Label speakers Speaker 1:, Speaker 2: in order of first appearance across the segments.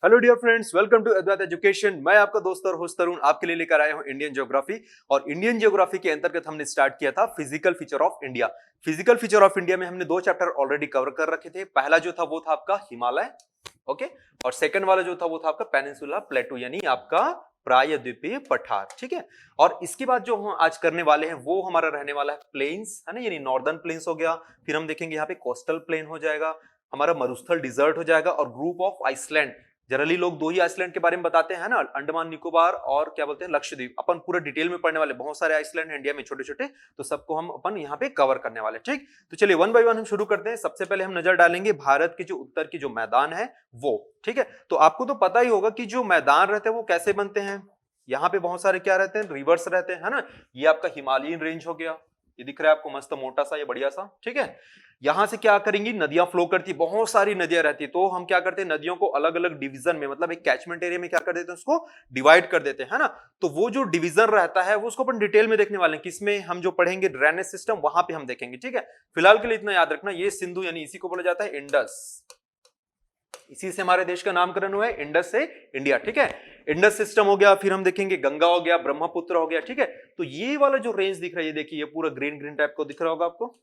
Speaker 1: Hello dear friends, welcome to Advait education. मैं आपका दोस्त और होस्ट तरुण आपके लिए लेकर आया हूं इंडियन ज्योग्राफी। और इंडियन ज्योग्राफी के अंतर्गत हमने स्टार्ट किया था physical feature of India. Physical feature of India में हमने दो चैप्टर ऑलरेडी कवर कर रखे थे। पहला जो था वो था आपका हिमालय, ओके, और सेकंड वाला जो था वो था आपका पेनिनसुला प्लेटू, यानी आपका प्रायद्वीपीय पठार। ठीक है, और इसके बाद जो हम आज करने वाले हैं वो हमारा रहने वाला है प्लेन्स, है ना, यानी नॉर्दर्न प्लेन्स हो गया। फिर हम देखेंगे यहाँ पे कोस्टल प्लेन हो जाएगा, हमारा मरुस्थल डिजर्ट हो जाएगा, और ग्रुप ऑफ आइसलैंड। जनरली लोग दो ही आइसलैंड के बारे में बताते हैं ना, अंडमान निकोबार और क्या बोलते हैं लक्षद्वीप। अपन पूरा डिटेल में पढ़ने वाले, बहुत सारे आइसलैंड है इंडिया में छोटे छोटे, तो सबको हम अपन यहाँ पे कवर करने वाले। ठीक, तो चलिए वन बाय वन हम शुरू करते हैं। सबसे पहले हम नजर डालेंगे भारत के जो उत्तर की जो मैदान है वो। ठीक है, तो आपको तो पता ही होगा कि जो मैदान रहते हैं वो कैसे बनते हैं। यहाँ पे बहुत सारे क्या रहते हैं, रिवर्स रहते हैं, है ना। ये आपका हिमालयन रेंज हो गया, ये दिख रहा है आपको मस्त मोटा सा, ये बढ़िया सा। ठीक है, यहां से क्या करेंगी, नदियां फ्लो करती, बहुत सारी नदियां रहती, तो हम क्या करते हैं नदियों को अलग अलग डिवीजन में, मतलब एक कैचमेंट एरिया में क्या कर देते हैं, उसको डिवाइड कर देते हैं, है ना। तो वो जो डिवीजन रहता है वो उसको अपन डिटेल में देखने वाले हैं, किसमें हम जो पढ़ेंगे ड्रेनेज सिस्टम, वहां पे हम देखेंगे। ठीक है, फिलहाल के लिए इतना याद रखना, ये सिंधु यानी इसी को बोला जाता है इंडस, इसी से हमारे देश का नामकरण हुआ है, इंडस से इंडिया। ठीक है, इंडस सिस्टम हो गया, फिर हम देखेंगे गंगा हो गया, ब्रह्मपुत्र हो गया। ठीक है, तो ये वाला जो रेंज दिख रहा है, ये देखिए, ये पूरा ग्रीन ग्रीन टाइप को दिख रहा होगा आपको,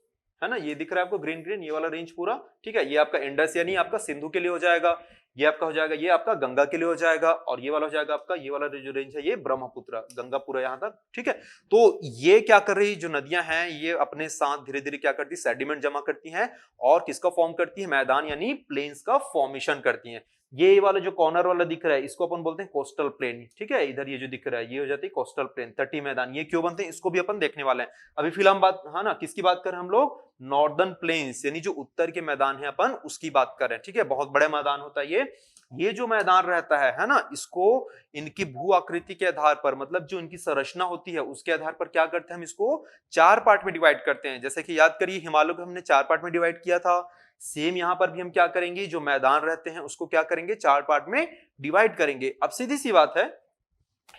Speaker 1: है ना, ये दिख रहा है आपको ग्रीन ग्रीन, ये वाला रेंज पूरा। ठीक है, ये आपका इंडस यानी आपका सिंधु के लिए हो जाएगा, ये आपका हो जाएगा, ये आपका गंगा के लिए हो जाएगा, और ये वाला हो जाएगा आपका, ये वाला जो रेंज है ये ब्रह्मपुत्र, गंगा पूरा यहां तक। ठीक है, तो ये क्या कर रही जो नदियां हैं, ये अपने साथ धीरे धीरे क्या करती, सेडिमेंट जमा करती हैं, और किसका फॉर्म करती है, मैदान यानी प्लेन्स का फॉर्मेशन करती हैं। ये वाला जो कॉर्नर वाला दिख रहा है इसको अपन बोलते हैं कोस्टल प्लेन। ठीक है, इधर ये जो दिख रहा है ये हो जाती है कोस्टल प्लेन, तटीय मैदान। ये क्यों बनते हैं इसको भी अपन देखने वाले हैं। अभी फिलहाल बात, है ना, किसकी बात कर रहे हैं हम लोग, नॉर्दर्न प्लेन्स यानी जो उत्तर के मैदान है अपन उसकी बात कर रहे हैं। ठीक है, बहुत बड़ा मैदान होता है ये जो मैदान रहता है ना, इसको इनकी भू आकृति के आधार पर, मतलब जो इनकी संरचना होती है उसके आधार पर क्या करते हैं, हम इसको चार पार्ट में डिवाइड करते हैं। जैसे कि याद करिए हिमालय को हमने चार पार्ट में डिवाइड किया था, सेम यहां पर भी हम क्या करेंगे, जो मैदान रहते हैं उसको क्या करेंगे, चार पार्ट में डिवाइड करेंगे। अब सीधी सी बात है,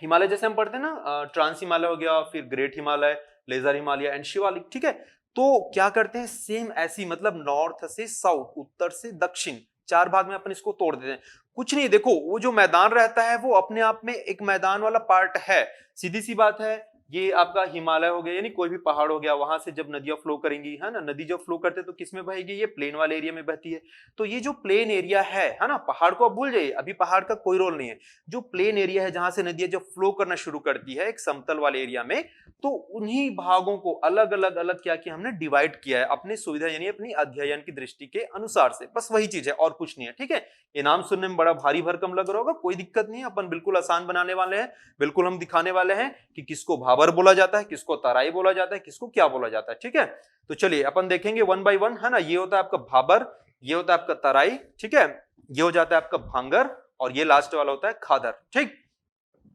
Speaker 1: हिमालय जैसे हम पढ़ते हैं ना, ट्रांस हिमालय हो गया, फिर great Himalaya, lesser Himalaya and Shivalik. ठीक है, तो क्या करते हैं, सेम ऐसी, मतलब नॉर्थ से साउथ, उत्तर से दक्षिण, चार भाग में अपन इसको तोड़ देते हैं। कुछ नहीं, देखो वो जो मैदान रहता है वो अपने आप में एक मैदान वाला पार्ट है। सीधी सी बात है, ये आपका हिमालय हो गया यानी कोई भी पहाड़ हो गया, वहां से जब नदियां फ्लो करेंगी, है ना, नदी जब फ्लो करते तो किस में बहेगी, ये प्लेन वाले एरिया में बहती है। तो ये जो प्लेन एरिया है ना, पहाड़ को आप भूल जाइए, अभी पहाड़ का कोई रोल नहीं है। जो प्लेन एरिया है जहां से नदियां जब फ्लो करना शुरू करती है एक समतल वाले एरिया में, तो उन्हीं भागों को अलग अलग अलग क्या किया हमने, डिवाइड किया है अपनी सुविधा यानी अपनी अध्ययन की दृष्टि के अनुसार से। बस वही चीज है और कुछ नहीं है। ठीक है, ये नाम सुनने में बड़ा भारी भरकम लग रहा होगा, कोई दिक्कत नहीं है, अपन बिल्कुल आसान बनाने वाले हैं। बिल्कुल हम दिखाने वाले हैं कि किसको भाबर बोला जाता है, किसको तराई बोला जाता है, किसको क्या बोला जाता है। ठीक है, तो चलिए अपन देखेंगे वन बाय वन, है ना। ये होता है आपका भाबर, ये होता है आपका तराई, ठीक है, ये हो जाता है आपका भांगर, और ये लास्ट वाला होता है खादर। ठीक,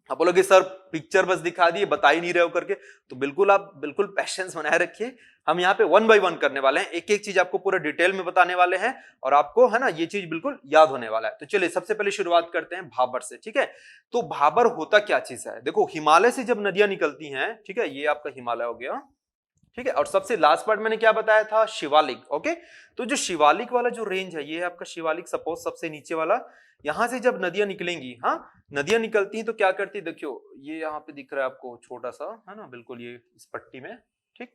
Speaker 1: आप बोलोगे सर पिक्चर बस दिखा दिए, बता ही नहीं रहे हो करके, तो बिल्कुल आप बिल्कुल पैशंस बनाए रखिए। हम यहाँ पे वन बाय वन करने वाले हैं, एक एक चीज आपको पूरा डिटेल में बताने वाले हैं, और आपको, है ना, ये चीज बिल्कुल याद होने वाला है। तो चलिए सबसे पहले शुरुआत करते हैं भाबर से। ठीक है, तो भाबर होता क्या चीज है, देखो हिमालय से जब नदियां निकलती हैं, ठीक है, ये आपका हिमालय हो गया, ठीक है, और सबसे लास्ट पार्ट मैंने क्या बताया था, शिवालिक। ओके, तो जो शिवालिक वाला जो रेंज है, ये है आपका शिवालिक, सपोज सबसे नीचे वाला। यहां से जब नदियां निकलेंगी, हाँ, नदियां निकलती हैं तो क्या करती है, देखियो ये यहाँ पे दिख रहा है आपको छोटा सा, है ना, बिल्कुल ये इस पट्टी में। ठीक,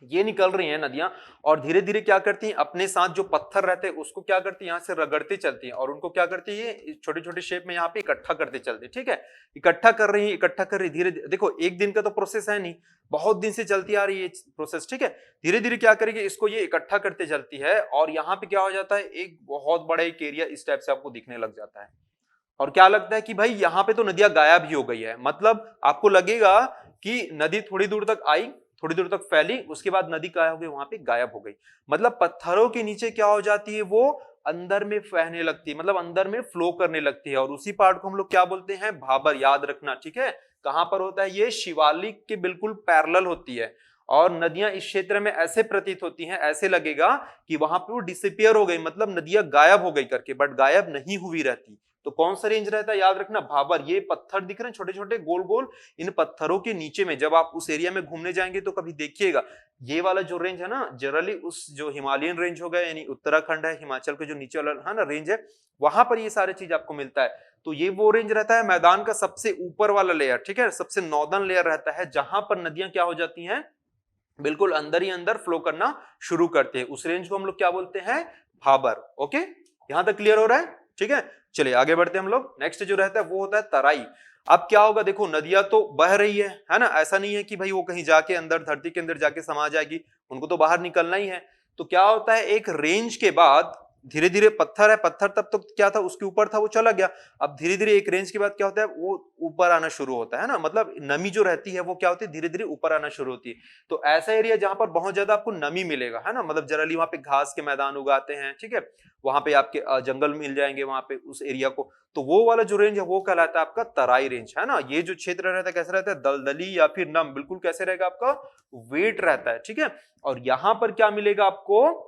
Speaker 1: ये निकल रही हैं नदियां, और धीरे धीरे क्या करती हैं, अपने साथ जो पत्थर रहते हैं उसको क्या करती है, यहाँ से रगड़ते चलती हैं, और उनको क्या करती है, छोटे छोटे शेप में यहाँ पे इकट्ठा करते चलते हैं। ठीक है, इकट्ठा कर रही है, इकट्ठा कर रही, धीरे देखो एक दिन का तो प्रोसेस है नहीं, बहुत दिन से चलती आ रही है प्रोसेस। ठीक है, धीरे धीरे क्या करेगी, इसको ये इकट्ठा करते चलती है, और यहाँ पे क्या हो जाता है, एक बहुत बड़ा एक एरिया इस टाइप से आपको दिखने लग जाता है। और क्या लगता है कि भाई यहाँ पे तो नदियां गायब ही हो गई है, मतलब आपको लगेगा कि नदी थोड़ी दूर तक आई, थोड़ी दूर तक फैली, उसके बाद नदी क्या हो गई, वहां पे गायब हो गई। मतलब पत्थरों के नीचे क्या हो जाती है, वो अंदर में बहने लगती है, मतलब अंदर में फ्लो करने लगती है, और उसी पार्ट को हम लोग क्या बोलते हैं, भाबर। याद रखना, ठीक है, कहां पर होता है, ये शिवालिक के बिल्कुल पैरेलल होती है, और नदियां इस क्षेत्र में ऐसे प्रतीत होती हैं, ऐसे लगेगा कि वहां पे वो डिसअपियर हो गई, मतलब नदियां गायब हो गई करके, बट गायब नहीं हुई रहती, तो कौन सा रेंज रहता है, याद रखना भाबर। ये पत्थर दिख रहे हैं छोटे छोटे गोल गोल, इन पत्थरों के नीचे में जब आप उस एरिया में घूमने जाएंगे तो कभी देखिएगा ये वाला जो रेंज है ना, जनरली उस जो हिमालयन रेंज हो गया यानी उत्तराखंड है, हिमाचल के जो नीचे वाला है ना रेंज है, वहां पर ये सारी चीज आपको मिलता है। तो ये वो रेंज रहता है मैदान का सबसे ऊपर वाला लेयर, ठीक है, सबसे नॉर्दर्न लेयर रहता है, जहां पर नदियां क्या हो जाती हैं, बिल्कुल अंदर ही अंदर फ्लो करना शुरू करते हैं। उस रेंज को हम लोग क्या बोलते हैं, भाबर। ओके, यहां तक क्लियर हो रहा है, ठीक है। चलिए आगे बढ़ते हैं हम लोग। नेक्स्ट जो रहता है वो होता है तराई। अब क्या होगा, देखो नदियां तो बह रही है ना, ऐसा नहीं है कि भाई वो कहीं जाके अंदर धरती के अंदर जाके समा जाएगी, उनको तो बाहर निकलना ही है। तो क्या होता है, एक रेंज के बाद धीरे धीरे, पत्थर है, पत्थर तब तो क्या था उसके ऊपर था, वो चला गया। अब धीरे धीरे एक रेंज के बाद क्या होता है, वो ऊपर आना शुरू होता है ना, मतलब नमी जो रहती है वो क्या होती है, धीरे धीरे ऊपर आना शुरू होती है। तो ऐसा एरिया जहां पर बहुत ज्यादा आपको नमी मिलेगा, है ना, मतलब जनरली वहां पे घास के मैदान उगाते हैं, ठीक है, वहां पे आपके जंगल मिल जाएंगे वहां पे उस एरिया को, तो वो वाला जो रेंज है वो कहलाता है आपका तराई रेंज, है ना। ये जो क्षेत्र रहता है कैसा रहता है, दलदली या फिर नम, बिल्कुल कैसे रहेगा, आपका वेट रहता है, ठीक है। और यहां पर क्या मिलेगा आपको,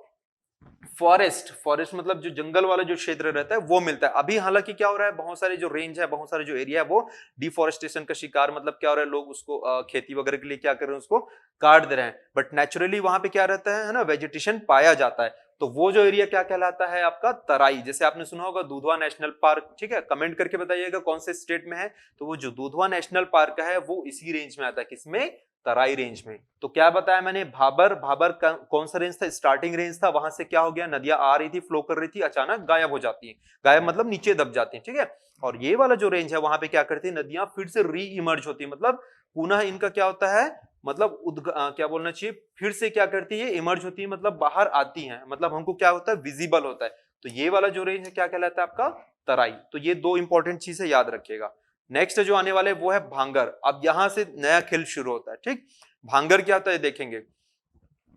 Speaker 1: फॉरेस्ट। फॉरेस्ट मतलब जो जंगल वाला जो क्षेत्र रहता है वो मिलता है। अभी हालांकि क्या हो रहा है, बहुत सारे जो रेंज है, बहुत सारे जो एरिया है वो डिफॉरेस्टेशन का शिकार, मतलब क्या हो रहा है, लोग उसको खेती वगैरह के लिए क्या कर रहे हैं, उसको काट दे रहे हैं, बट नेचुरली वहां पे क्या रहता है ना, वेजिटेशन पाया जाता है। तो वो जो एरिया क्या कहलाता है, आपका तराई। जैसे आपने सुना होगा दुधवा नेशनल पार्क, ठीक है, कमेंट करके बताइएगा कौन से स्टेट में है। तो वो जो दुधवा नेशनल पार्क है वो इसी रेंज में आता है, किसमें, तराई रेंज में। तो क्या बताया मैंने, भाबर, भाबर का कौन सा रेंज था, स्टार्टिंग रेंज था, वहां से क्या हो गया, नदियां आ रही थी, फ्लो कर रही थी, अचानक गायब हो जाती है, गायब मतलब नीचे दब जाती है, ठीक है। और ये वाला जो रेंज है वहां पे क्या करती है, नदियां फिर से री इमर्ज होती है, मतलब पुनः इनका क्या होता है, मतलब क्या बोलना चाहिए, फिर से क्या करती है, इमर्ज होती है, मतलब बाहर आती है, मतलब हमको क्या होता है, विजिबल होता है। तो ये वाला जो रेंज है क्या कहलाता है, आपका तराई। तो ये दो इंपॉर्टेंट चीजें याद रखिएगा। नेक्स्ट जो आने वाले वो है भांगर। अब यहां से नया खेल शुरू होता है, ठीक। भांगर क्या होता है देखेंगे,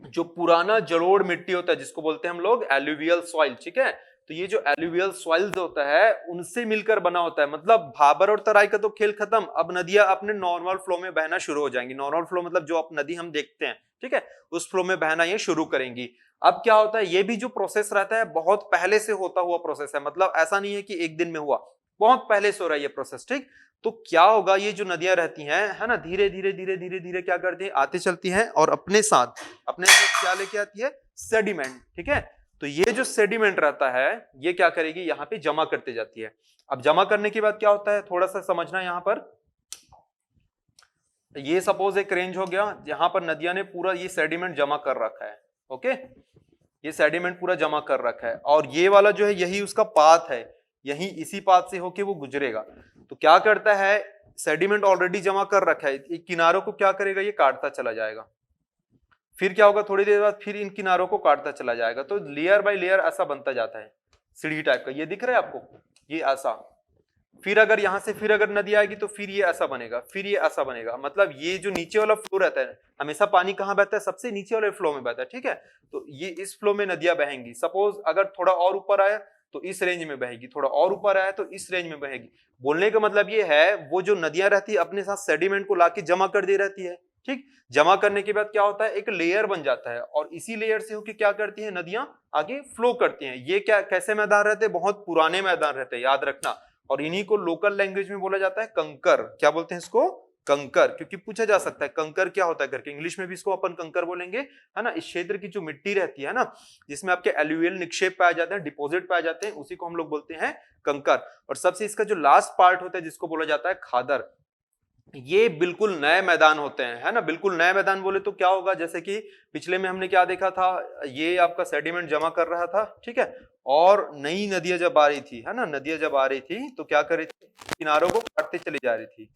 Speaker 1: जो पुराना जलोढ़ मिट्टी होता है जिसको बोलते हैं हम लोग एलुवियल सॉइल, ठीक है। तो ये जो एलुवियल सॉइल होता है उनसे मिलकर बना होता है, मतलब भाबर और तराई का तो खेल खत्म, अब नदियां अपने नॉर्मल फ्लो में बहना शुरू हो जाएंगी। नॉर्मल फ्लो मतलब जो आप नदी हम देखते हैं, ठीक है, उस फ्लो में बहना ये शुरू करेंगी। अब क्या होता है, ये भी जो प्रोसेस रहता है बहुत पहले से होता हुआ प्रोसेस है, मतलब ऐसा नहीं है कि एक दिन में हुआ, बहुत पहले से हो रहा है ये प्रोसेस, ठीक। तो क्या होगा, ये जो नदियां रहती हैं, है ना, धीरे धीरे धीरे धीरे धीरे क्या करती है, आती चलती हैं और अपने साथ क्या लेके आती है, सेडिमेंट, ठीक है। तो ये जो सेडिमेंट रहता है ये क्या करेगी, यहाँ पे जमा करते जाती है। अब जमा करने के बाद क्या होता है, थोड़ा सा समझना यहाँ पर। ये सपोज एक रेंज हो गया जहां पर नदियां ने पूरा ये सेडिमेंट जमा कर रखा है, ओके, ये सेडिमेंट पूरा जमा कर रखा है, और ये वाला जो है यही उसका पाथ है, यही इसी पाथ से होके वो गुजरेगा। तो क्या करता है, सेडिमेंट ऑलरेडी जमा कर रखा है, किनारों को क्या करेगा, ये काटता चला जाएगा। फिर क्या होगा, थोड़ी देर बाद फिर इन किनारों को काटता चला जाएगा, तो लेयर बाय लेयर ऐसा बनता जाता है, सीढ़ी टाइप का। ये दिख रहा है आपको, ये ऐसा। फिर अगर यहां से फिर अगर नदी आएगी तो फिर ये ऐसा बनेगा, फिर ये ऐसा बनेगा, मतलब ये जो नीचे वाला फ्लो रहता है, हमेशा पानी कहां बहता है, सबसे नीचे वाले फ्लो में बहता है, ठीक है। तो ये इस फ्लो में नदियां बहेंगी। सपोज अगर थोड़ा और ऊपर आया तो इस रेंज में बहेगी, थोड़ा और ऊपर आया तो इस रेंज में बहेगी। बोलने का मतलब ये है, वो जो नदियां रहती है अपने साथ सेडिमेंट को लाके जमा कर दे रहती है, ठीक। जमा करने के बाद क्या होता है, एक लेयर बन जाता है, और इसी लेयर से होकर क्या करती है, नदियां आगे फ्लो करती हैं। ये क्या कैसे मैदान रहते हैं, बहुत पुराने मैदान रहते हैं, याद रखना। और इन्हीं को लोकल लैंग्वेज में बोला जाता है कंकर। क्या बोलते हैं इसको, कंकर, क्योंकि पूछा जा सकता है कंकर क्या होता है करके, इंग्लिश में भी इसको अपन कंकर बोलेंगे, है ना। इस क्षेत्र की जो मिट्टी रहती है ना, जिसमें आपके एल्यूवियल निक्षेप पाए जाते हैं, डिपॉजिट पाए जाते हैं, उसी को हम लोग बोलते हैं कंकर। और सबसे इसका जो लास्ट पार्ट होता है जिसको बोला जाता है खादर, ये बिल्कुल नए मैदान होते हैं, है ना। बिल्कुल नए मैदान बोले तो क्या होगा, जैसे कि पिछले में हमने क्या देखा था, ये आपका सेडिमेंट जमा कर रहा था, ठीक है, और नई नदियां जब आ रही थी, है ना, नदियां जब आ रही थी तो क्या कर रही थी, किनारों को काटते चली जा रही थी,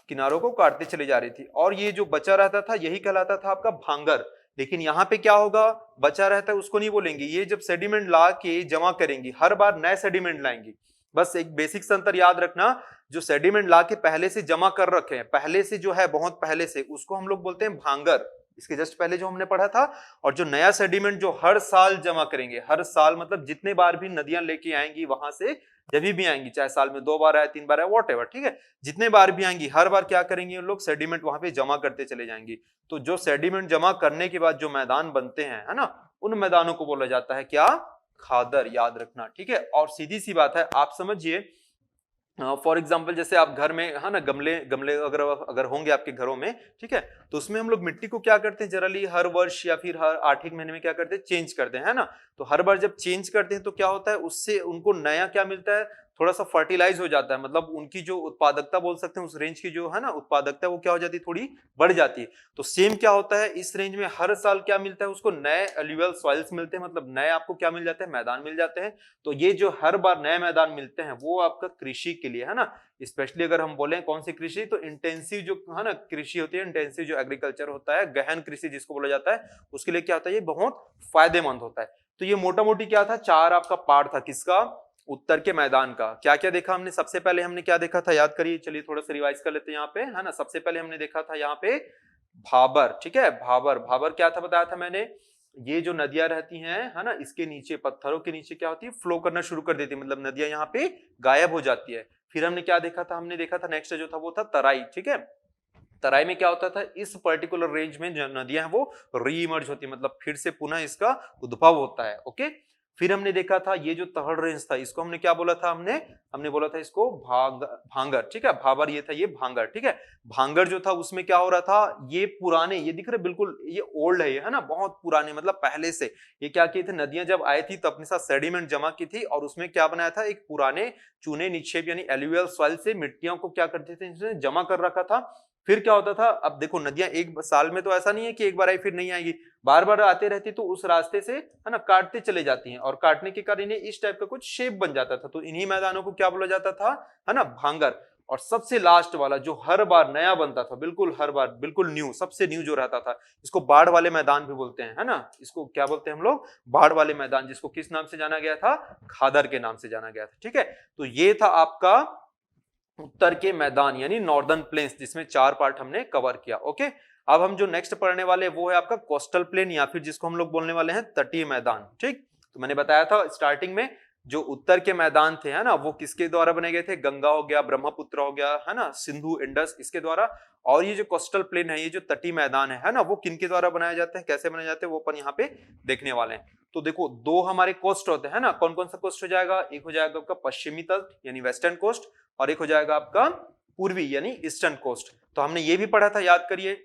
Speaker 1: किनारों को काटते चली जा रही थी, और ये जो बचा रहता था यही कहलाता था आपका भांगर। लेकिन यहाँ पे क्या होगा, बचा रहता है उसको नहीं बोलेंगे, ये जब सेडिमेंट ला के जमा करेंगी, हर बार नए सेडिमेंट लाएंगी। बस एक बेसिक अंतर याद रखना, जो सेडिमेंट ला के पहले से जमा कर रखे हैं, पहले से जो है बहुत पहले से, उसको हम लोग बोलते हैं भांगर, इसके जस्ट पहले जो हमने पढ़ा था। और जो नया सेडिमेंट जो हर साल जमा करेंगे, हर साल मतलब जितने बार भी नदियां लेके आएंगी वहां से, जब भी आएंगी, चाहे साल में 2 बार आए, 3 बार आए, वॉट एवर, ठीक है, जितने बार भी आएंगी हर बार क्या करेंगे उन लोग, सेडिमेंट वहां पे जमा करते चले जाएंगे। तो जो सेडिमेंट जमा करने के बाद जो मैदान बनते हैं, है ना, उन मैदानों को बोला जाता है क्या, खादर, याद रखना, ठीक है। और सीधी सी बात है, आप समझिए, फॉर एग्जाम्पल जैसे आप घर में है ना, गमले गमले अगर अगर होंगे आपके घरों में, ठीक है, तो उसमें हम लोग मिट्टी को क्या करते हैं जनरली, हर वर्ष या फिर हर 8 महीने में क्या करते हैं, चेंज करते हैं, है ना। तो हर बार जब चेंज करते हैं तो क्या होता है, उससे उनको नया क्या मिलता है, थोड़ा सा फर्टिलाइज हो जाता है, मतलब उनकी जो उत्पादकता बोल सकते हैं, उस रेंज की जो है ना उत्पादकता, वो क्या हो जाती है, थोड़ी बढ़ जाती है। तो सेम क्या होता है, इस रेंज में हर साल क्या मिलता है उसको, नए एल्यूवियल सॉइल्स मिलते हैं, मतलब नए आपको क्या मिल जाते हैं, मैदान मिल जाते हैं। तो ये जो हर बार नए मैदान मिलते हैं वो आपका कृषि के लिए है ना, स्पेशली अगर हम बोले कौन सी कृषि, तो इंटेंसिव जो है ना कृषि होती है, इंटेंसिव जो एग्रीकल्चर होता है, गहन कृषि जिसको बोला जाता है, उसके लिए क्या होता है, ये बहुत फायदेमंद होता है। तो ये मोटा मोटी क्या था, 4 आपका पार्ट था, किसका, उत्तर के मैदान का। क्या क्या देखा हमने, सबसे पहले हमने क्या देखा था, याद करिए, चलिए थोड़ा सा रिवाइज कर लेते हैं यहाँ पे, है ना। सबसे पहले हमने देखा था यहाँ पे भाबर, ठीक है, भाबर, भाबर क्या था बताया था मैंने, ये जो नदियां रहती हैं, है ना, इसके नीचे पत्थरों के नीचे क्या होती है, फ्लो करना शुरू कर देती है, मतलब नदियां यहाँ पे गायब हो जाती है। फिर हमने क्या देखा था, हमने देखा था नेक्स्ट जो था वो था तराई, ठीक है। तराई में क्या होता था, इस पर्टिकुलर रेंज में जो नदियां हैं वो रीइमर्ज होती है, मतलब फिर से पुनः इसका उद्भव होता है, ओके। फिर हमने देखा था ये जो तहड़ रेंज था, इसको हमने क्या बोला था, हमने बोला था इसको भांगर, ठीक है, भाबर ये था, ये भांगर, ठीक है। भांगर जो था उसमें क्या हो रहा था, ये पुराने, ये दिख रहे बिल्कुल, ये ओल्ड है, ये है ना, बहुत पुराने, मतलब पहले से ये क्या किए थे, नदियां जब आई थी तो अपने साथ सेडिमेंट जमा की थी, और उसमें क्या बनाया था, एक पुराने चूने निक्षेप यानी एल्यूवियल सॉइल से मिट्टियों को क्या करते थे, इसने जमा कर रखा था। फिर क्या होता था, अब देखो नदियां एक साल में तो ऐसा नहीं है कि एक बार आई फिर नहीं आएगी, बार बार आते रहती, तो उस रास्ते से है ना काटते चले जाती हैं, और काटने के कारण इन्हें इस टाइप का कुछ शेप बन जाता था, तो इन्हीं मैदानों को क्या बोला जाता था, है ना, भांगर। और सबसे लास्ट वाला जो हर बार नया बनता था, बिल्कुल हर बार बिल्कुल न्यू, सबसे न्यू जो रहता था, इसको बाढ़ वाले मैदान भी बोलते हैं, है ना, इसको क्या बोलते हैं हम लोग, बाढ़ वाले मैदान, जिसको किस नाम से जाना गया था, खादर के नाम से जाना गया था, ठीक है। तो ये था आपका उत्तर के मैदान यानी नॉर्दर्न प्लेन्स, जिसमें 4 पार्ट हमने कवर किया, ओके। अब हम जो नेक्स्ट पढ़ने वाले वो है आपका कोस्टल प्लेन, या फिर जिसको हम लोग बोलने वाले हैं तटीय मैदान, ठीक। तो मैंने बताया था स्टार्टिंग में, जो उत्तर के मैदान थे, है ना, वो किसके द्वारा बने गए थे, गंगा हो गया, ब्रह्मपुत्र हो गया, है ना, सिंधु, इंडस, इसके द्वारा। और ये जो कोस्टल प्लेन है, ये जो तटीय मैदान है ना, वो किनके द्वारा बनाए जाते हैं, कैसे बनाए जाते हैं, वो अपन यहाँ पे देखने वाले हैं। तो देखो, 2 हमारे कोस्ट होते हैं ना, कौन कौन सा कोस्ट हो जाएगा, एक हो जाएगा आपका पश्चिमी तट यानी वेस्टर्न कोस्ट, और एक हो जाएगा आपका पूर्वी यानी ईस्टर्न कोस्ट। तो हमने ये भी पढ़ा था, याद करिए,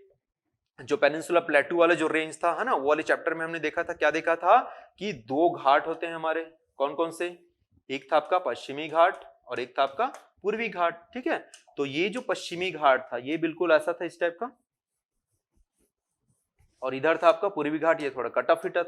Speaker 1: जो पेनिनसुला प्लेटू वाला जो रेंज था, है ना, वो वाले चैप्टर में हमने देखा था, क्या देखा था, कि 2 घाट होते हैं हमारे, कौन कौन से, एक था आपका पश्चिमी घाट और एक था आपका पूर्वी घाट, ठीक है। तो ये जो पश्चिमी घाट था, ये बिल्कुल ऐसा था, इस टाइप का, और इधर था आपका पूर्वी घाट, ये थोड़ा कटा फिटा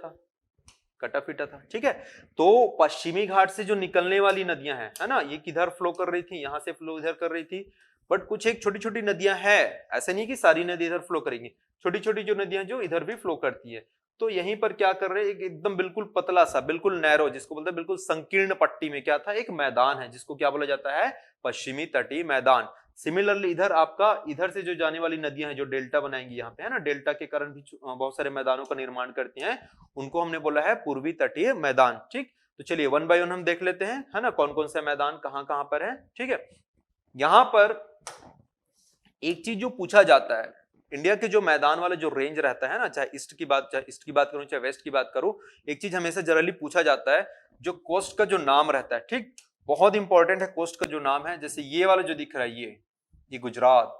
Speaker 1: था, ठीक है। तो पश्चिमी घाट से जो निकलने वाली नदियां हैं, है ना, ये किधर फ्लो कर रही थी, यहां से फ्लो इधर कर रही थी, बट कुछ एक छोटी छोटी नदियां हैं, ऐसे नहीं कि सारी नदी इधर फ्लो करेंगी, छोटी छोटी जो नदियां जो इधर भी फ्लो करती है। तो यहीं पर क्या कर रहे हैं, एकदम बिल्कुल पतला सा, बिल्कुल नैरो, जिसको बोलते हैं बिल्कुल संकीर्ण पट्टी में क्या था, एक मैदान है, जिसको क्या बोला जाता है, पश्चिमी तटीय मैदान। सिमिलरली इधर आपका, इधर से जो जाने वाली नदियां हैं, जो डेल्टा बनाएंगी यहाँ पे, है ना, डेल्टा के कारण भी बहुत सारे मैदानों का निर्माण करती हैं, उनको हमने बोला है पूर्वी तटीय मैदान, ठीक। तो चलिए 1 बाय 1 हम देख लेते हैं, है ना, कौन कौन से मैदान कहां कहां पर है, ठीक है। यहां पर एक चीज जो पूछा जाता है, इंडिया के जो मैदान वाला जो रेंज रहता है ना, चाहे ईस्ट की बात करूं चाहे वेस्ट की बात करूं, एक चीज हमेशा जनरली पूछा जाता है, जो कोस्ट का जो नाम रहता है, ठीक, बहुत इंपॉर्टेंट है कोस्ट का जो नाम है। जैसे ये वाला जो दिख रहा है, ये गुजरात,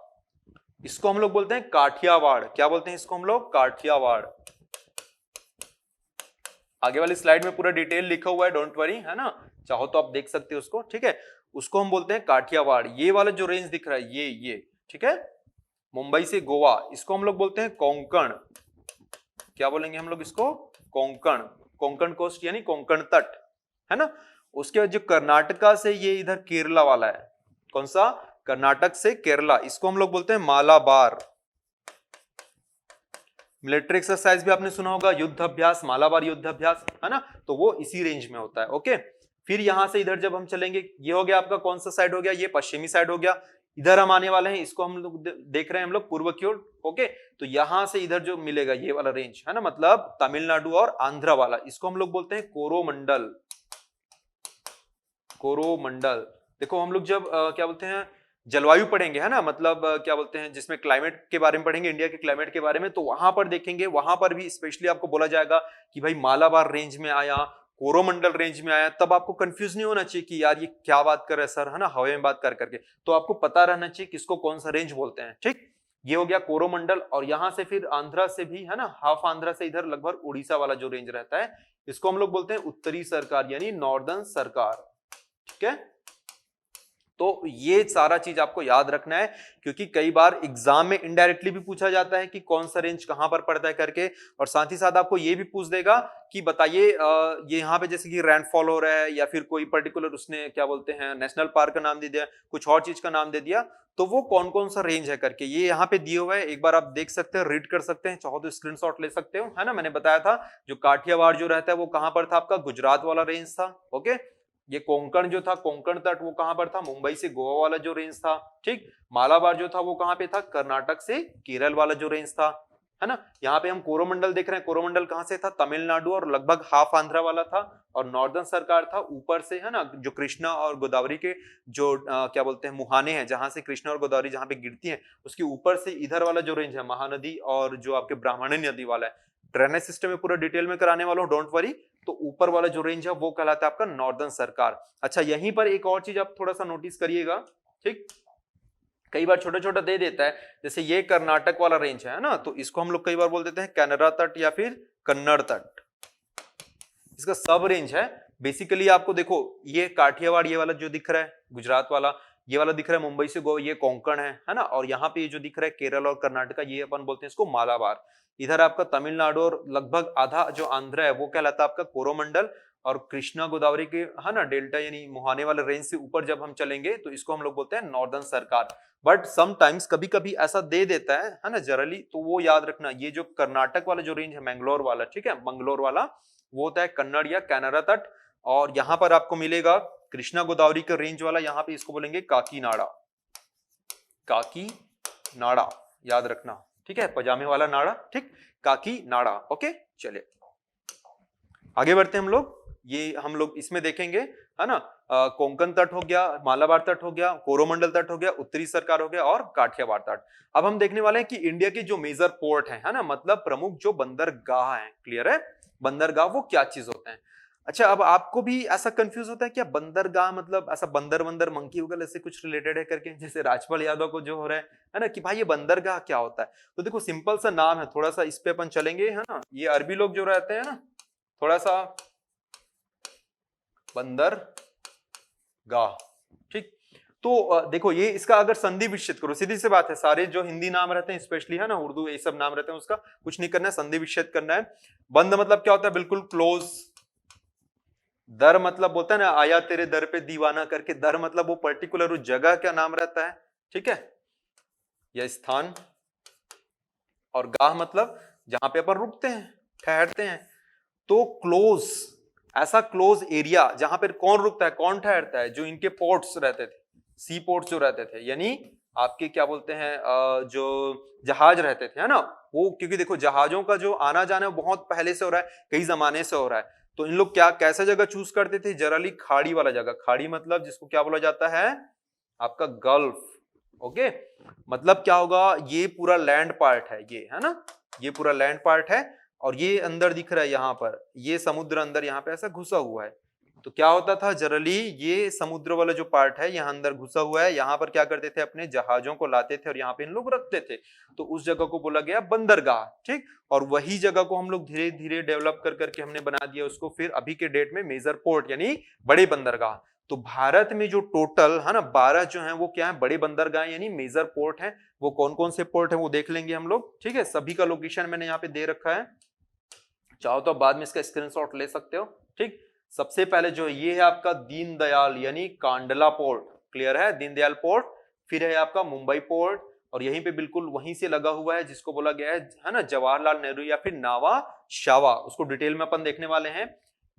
Speaker 1: इसको हम लोग बोलते हैं काठियावाड़, क्या बोलते हैं इसको हम लोग, काठियावाड़। आगे वाली स्लाइड में पूरा डिटेल लिखा हुआ है, डोंट वरी, है ना, चाहो तो आप देख सकते हो उसको, ठीक है। उसको हम बोलते हैं काठियावाड़। ये वाला जो रेंज दिख रहा है, ये ठीक है, मुंबई से गोवा, इसको हम लोग बोलते हैं कोंकण। क्या बोलेंगे हम लोग इसको, कोंकण, कोंकण कोस्ट यानी कोंकण तट, है ना। उसके बाद जो कर्नाटका से ये इधर केरला वाला है, कौन सा, कर्नाटक से केरला, इसको हम लोग बोलते हैं मालाबार। मिलिट्री एक्सरसाइज भी आपने सुना होगा, युद्ध अभ्यास, मालाबार युद्ध अभ्यास, है ना, तो वो इसी रेंज में होता है, ओके। फिर यहां से इधर जब हम चलेंगे, ये हो गया आपका कौन सा साइड हो गया, ये पश्चिमी साइड हो गया। इधर हम आने वाले हैं, इसको हम लोग देख रहे हैं हम लोग पूर्व की ओर, ओके। तो यहां से इधर जो मिलेगा ये वाला रेंज, है ना, मतलब तमिलनाडु और आंध्र वाला, इसको हम लोग बोलते हैं कोरोमंडल। कोरोमंडल, देखो हम लोग जब क्या बोलते हैं, जलवायु पढ़ेंगे, है ना, मतलब क्या बोलते हैं, जिसमें क्लाइमेट के बारे में पढ़ेंगे, इंडिया के क्लाइमेट के बारे में, तो वहां पर देखेंगे, वहां पर भी स्पेशली आपको बोला जाएगा कि भाई मालाबार रेंज में आया, कोरोमंडल रेंज में आया, तब आपको कंफ्यूज नहीं होना चाहिए कि यार ये क्या बात कर रहे हैं सर, है ना, हवा में बात कर करके। तो आपको पता रहना चाहिए किसको कौन सा रेंज बोलते हैं। ठीक, ये हो गया कोरोमंडल। और यहां से फिर आंध्रा से भी, है ना, हाफ आंध्रा से इधर लगभग उड़ीसा वाला जो रेंज रहता है, इसको हम लोग बोलते हैं उत्तरी सरकार यानी नॉर्दर्न सरकार। ठीक है, तो ये सारा चीज आपको याद रखना है, क्योंकि कई बार एग्जाम में इनडायरेक्टली भी पूछा जाता है कि कौन सा रेंज कहां पर पड़ता है करके। और साथ ही साथ आपको ये भी पूछ देगा कि बताइए ये यहाँ पे जैसे कि रैनफॉल हो रहा है या फिर कोई पर्टिकुलर उसने क्या बोलते हैं नेशनल पार्क का नाम दे दिया, कुछ और चीज का नाम दे दिया, तो वो कौन कौन सा रेंज है करके ये यहाँ पे दिए हुए है। एक बार आप देख सकते हैं, रीड कर सकते हैं, चाहो तो स्क्रीनशॉट ले सकते हो, है ना। मैंने बताया था जो काठियावाड़ जो रहता है वो कहां पर था, आपका गुजरात वाला रेंज था। ओके, ये कोंकण जो था, कोंकण तट, वो कहां पर था, मुंबई से गोवा वाला जो रेंज था। ठीक, मालाबार जो था वो कहां पे था, कर्नाटक से केरल वाला जो रेंज था, है ना। यहाँ पे हम कोरोमंडल देख रहे हैं, कोरोमंडल कहां से था, तमिलनाडु और लगभग हाफ आंध्रा वाला था। और नॉर्दर्न सरकार था ऊपर से, है ना, जो कृष्णा और गोदावरी के जो क्या बोलते हैं मुहाने हैं, जहां से कृष्णा और गोदावरी जहां पे गिरती है, उसके ऊपर से इधर वाला जो रेंज है महानदी और जो आपके ब्राह्मणी नदी वाला है। ड्रेनेज सिस्टम में पूरा डिटेल में कराने वाला हूं, डोंट वरी। तो ऊपर वाला जो रेंज है वो कहलाता है आपका नॉर्दर्न सरकार। अच्छा, यहीं पर एक और चीज आप थोड़ा सा नोटिस करिएगा। ठीक, कई बार छोटा छोटा दे देता है, जैसे ये कर्नाटक वाला रेंज है ना, तो इसको हम लोग कई बार बोल देते हैं कैनरा तट या फिर कन्नड़ तट, इसका सब रेंज है। बेसिकली आपको देखो, ये काठियावाड़ ये वाला जो दिख रहा है गुजरात वाला, ये वाला दिख रहा है मुंबई से गोवा, ये कोंकण है ना। और यहाँ पे ये जो दिख रहा है केरल और कर्नाटका, ये अपन बोलते हैं इसको मालाबार। इधर आपका तमिलनाडु और लगभग आधा जो आंध्र है वो कहलाता है आपका कोरोमंडल। और कृष्णा गोदावरी के, है ना, डेल्टा यानी मुहाने वाले रेंज से ऊपर जब हम चलेंगे तो इसको हम लोग बोलते हैं नॉर्दर्न सरकार। बट समटाइम्स कभी कभी ऐसा दे देता है ना जनरली, तो वो याद रखना, ये जो कर्नाटक वाला जो रेंज है मैंगलोर वाला, ठीक है, मंगलोर वाला, वो होता है कन्नड़ या कैनरा तट। और यहां पर आपको मिलेगा कृष्णा गोदावरी का रेंज वाला, यहां पे इसको बोलेंगे काकीनाडा, काकीनाडा, याद रखना। ठीक है, पजामे वाला नाड़ा, ठीक, काकीनाडा। ओके, चलिए आगे बढ़ते हैं हम लोग। ये हम लोग इसमें देखेंगे, है ना, कोंकण तट हो गया, मालाबार तट हो गया, कोरोमंडल तट हो गया, उत्तरी सरकार हो गया और काठियावाड़ तट। अब हम देखने वाले हैं कि इंडिया के जो मेजर पोर्ट है ना, मतलब प्रमुख जो बंदरगाह हैं। क्लियर है, बंदरगाह वो क्या चीज होते हैं। अच्छा, अब आपको भी ऐसा कंफ्यूज होता है क्या, बंदरगाह मतलब ऐसा बंदर वंदर मंकी वगैरह ऐसे कुछ रिलेटेड है करके, जैसे राजपाल यादव को जो हो रहा है ना, कि भाई ये बंदरगाह क्या होता है। तो देखो सिंपल सा नाम है, थोड़ा सा इस पे अपन चलेंगे, है ना। ये अरबी लोग जो रहते हैं ना, थोड़ा सा बंदरगाह, ठीक। तो देखो ये इसका अगर संधि विच्छेद करो, सीधी सी बात है, सारे जो हिंदी नाम रहते हैं स्पेशली, है ना, उर्दू ये सब नाम रहते हैं, उसका कुछ नहीं करना है, संधि विच्छेद करना है। बंद मतलब क्या होता है, बिल्कुल क्लोज। दर मतलब बोलता है ना, आया तेरे दर पे दीवाना करके, दर मतलब वो पर्टिकुलर उस जगह का नाम रहता है, ठीक है, या स्थान। और गाह मतलब जहां पे अपन रुकते हैं, ठहरते हैं। तो क्लोज, ऐसा क्लोज एरिया जहां पर कौन रुकता है, कौन ठहरता है, जो इनके पोर्ट्स रहते थे, सी पोर्ट्स जो रहते थे, यानी आपके क्या बोलते हैं जो जहाज रहते थे, है ना, वो, क्योंकि देखो जहाजों का जो आना जाना बहुत पहले से हो रहा है, कई जमाने से हो रहा है। तो इन लोग क्या कैसा जगह चूज करते थे, जनरली खाड़ी वाला जगह। खाड़ी मतलब जिसको क्या बोला जाता है, आपका गल्फ। ओके, मतलब क्या होगा, ये पूरा लैंड पार्ट है, ये है ना, ये पूरा लैंड पार्ट है। और ये अंदर दिख रहा है यहाँ पर, ये समुद्र अंदर यहाँ पे ऐसा घुसा हुआ है। तो क्या होता था जनरली, ये समुद्र वाला जो पार्ट है यहाँ अंदर घुसा हुआ है, यहाँ पर क्या करते थे, अपने जहाजों को लाते थे और यहाँ पे इन लोग रखते थे। तो उस जगह को बोला गया बंदरगाह, ठीक। और वही जगह को हम लोग धीरे धीरे डेवलप कर करके हमने बना दिया उसको फिर अभी के डेट में मेजर पोर्ट यानी बड़े बंदरगाह। तो भारत में जो टोटल है ना 12 जो है वो क्या है, बड़े बंदरगाह यानी मेजर पोर्ट है। वो कौन कौन से पोर्ट है वो देख लेंगे हम लोग, ठीक है। सभी का लोकेशन मैंने यहाँ पे दे रखा है, चाहो तो बाद में इसका स्क्रीनशॉट ले सकते हो, ठीक। सबसे पहले जो ये है आपका दीनदयाल यानी कांडला पोर्ट, क्लियर है, दीनदयाल पोर्ट। फिर है आपका मुंबई पोर्ट, और यहीं पे बिल्कुल वहीं से लगा हुआ है जिसको बोला गया है ना, जवाहरलाल नेहरू या फिर नावा शावा, उसको डिटेल में अपन देखने वाले हैं।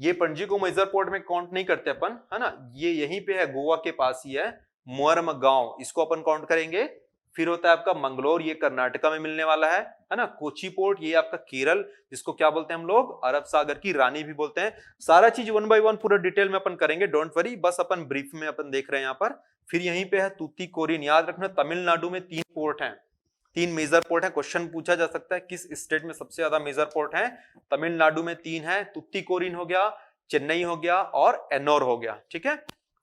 Speaker 1: ये पणजी को मेजर पोर्ट में काउंट नहीं करते अपन, है ना, ये यहीं पे है, गोवा के पास ही है, मुअरमगांव, इसको अपन काउंट करेंगे। फिर होता है आपका मंगलोर, ये कर्नाटका में मिलने वाला है ना। कोची पोर्ट, ये आपका केरल, जिसको क्या बोलते हैं हम लोग, अरब सागर की रानी भी बोलते हैं। सारा चीज वन बाय वन पूरा डिटेल में अपन करेंगे, डोंट वरी, बस अपन ब्रीफ में अपन देख रहे हैं यहाँ पर। फिर यहीं पे है तूतीकोरिन, याद रखना तमिलनाडु में 3 पोर्ट हैं, 3 मेजर पोर्ट है। क्वेश्चन पूछा जा सकता है किस स्टेट में सबसे ज्यादा मेजर पोर्ट है, तमिलनाडु में 3 है, तूतीकोरिन हो गया, चेन्नई हो गया और एन्नोर हो गया, ठीक है।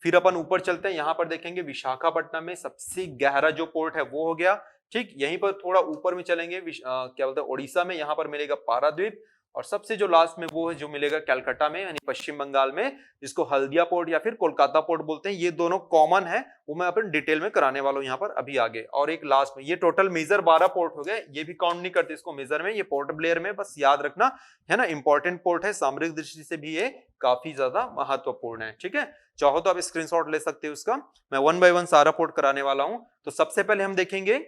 Speaker 1: फिर अपन ऊपर चलते हैं, यहां पर देखेंगे विशाखापट्टनम में सबसे गहरा जो पोर्ट है वो हो गया, ठीक। यहीं पर थोड़ा ऊपर में चलेंगे, क्या बोलते हैं, उड़ीसा में, यहाँ पर मिलेगा पारादीप। और सबसे जो लास्ट में वो है जो मिलेगा कलकत्ता में, यानी पश्चिम बंगाल में, जिसको हल्दिया पोर्ट या फिर कोलकाता पोर्ट बोलते हैं। ये दोनों कॉमन है, वो मैं अपन डिटेल में कराने वाला हूँ यहाँ पर अभी आगे। और एक लास्ट में, ये टोटल मेजर 12 पोर्ट हो गए, ये भी काउंट नहीं करते इसको मेजर में, ये पोर्ट ब्लेयर में, बस याद रखना है ना, इंपॉर्टेंट पोर्ट है, सामरिक दृष्टि से भी ये काफी ज्यादा महत्वपूर्ण है, ठीक है। चाहो तो आप स्क्रीनशॉट ले सकते हो उसका, मैं 1 बाय 1 सारा पोर्ट कराने वाला हूं। तो सबसे पहले हम देखेंगे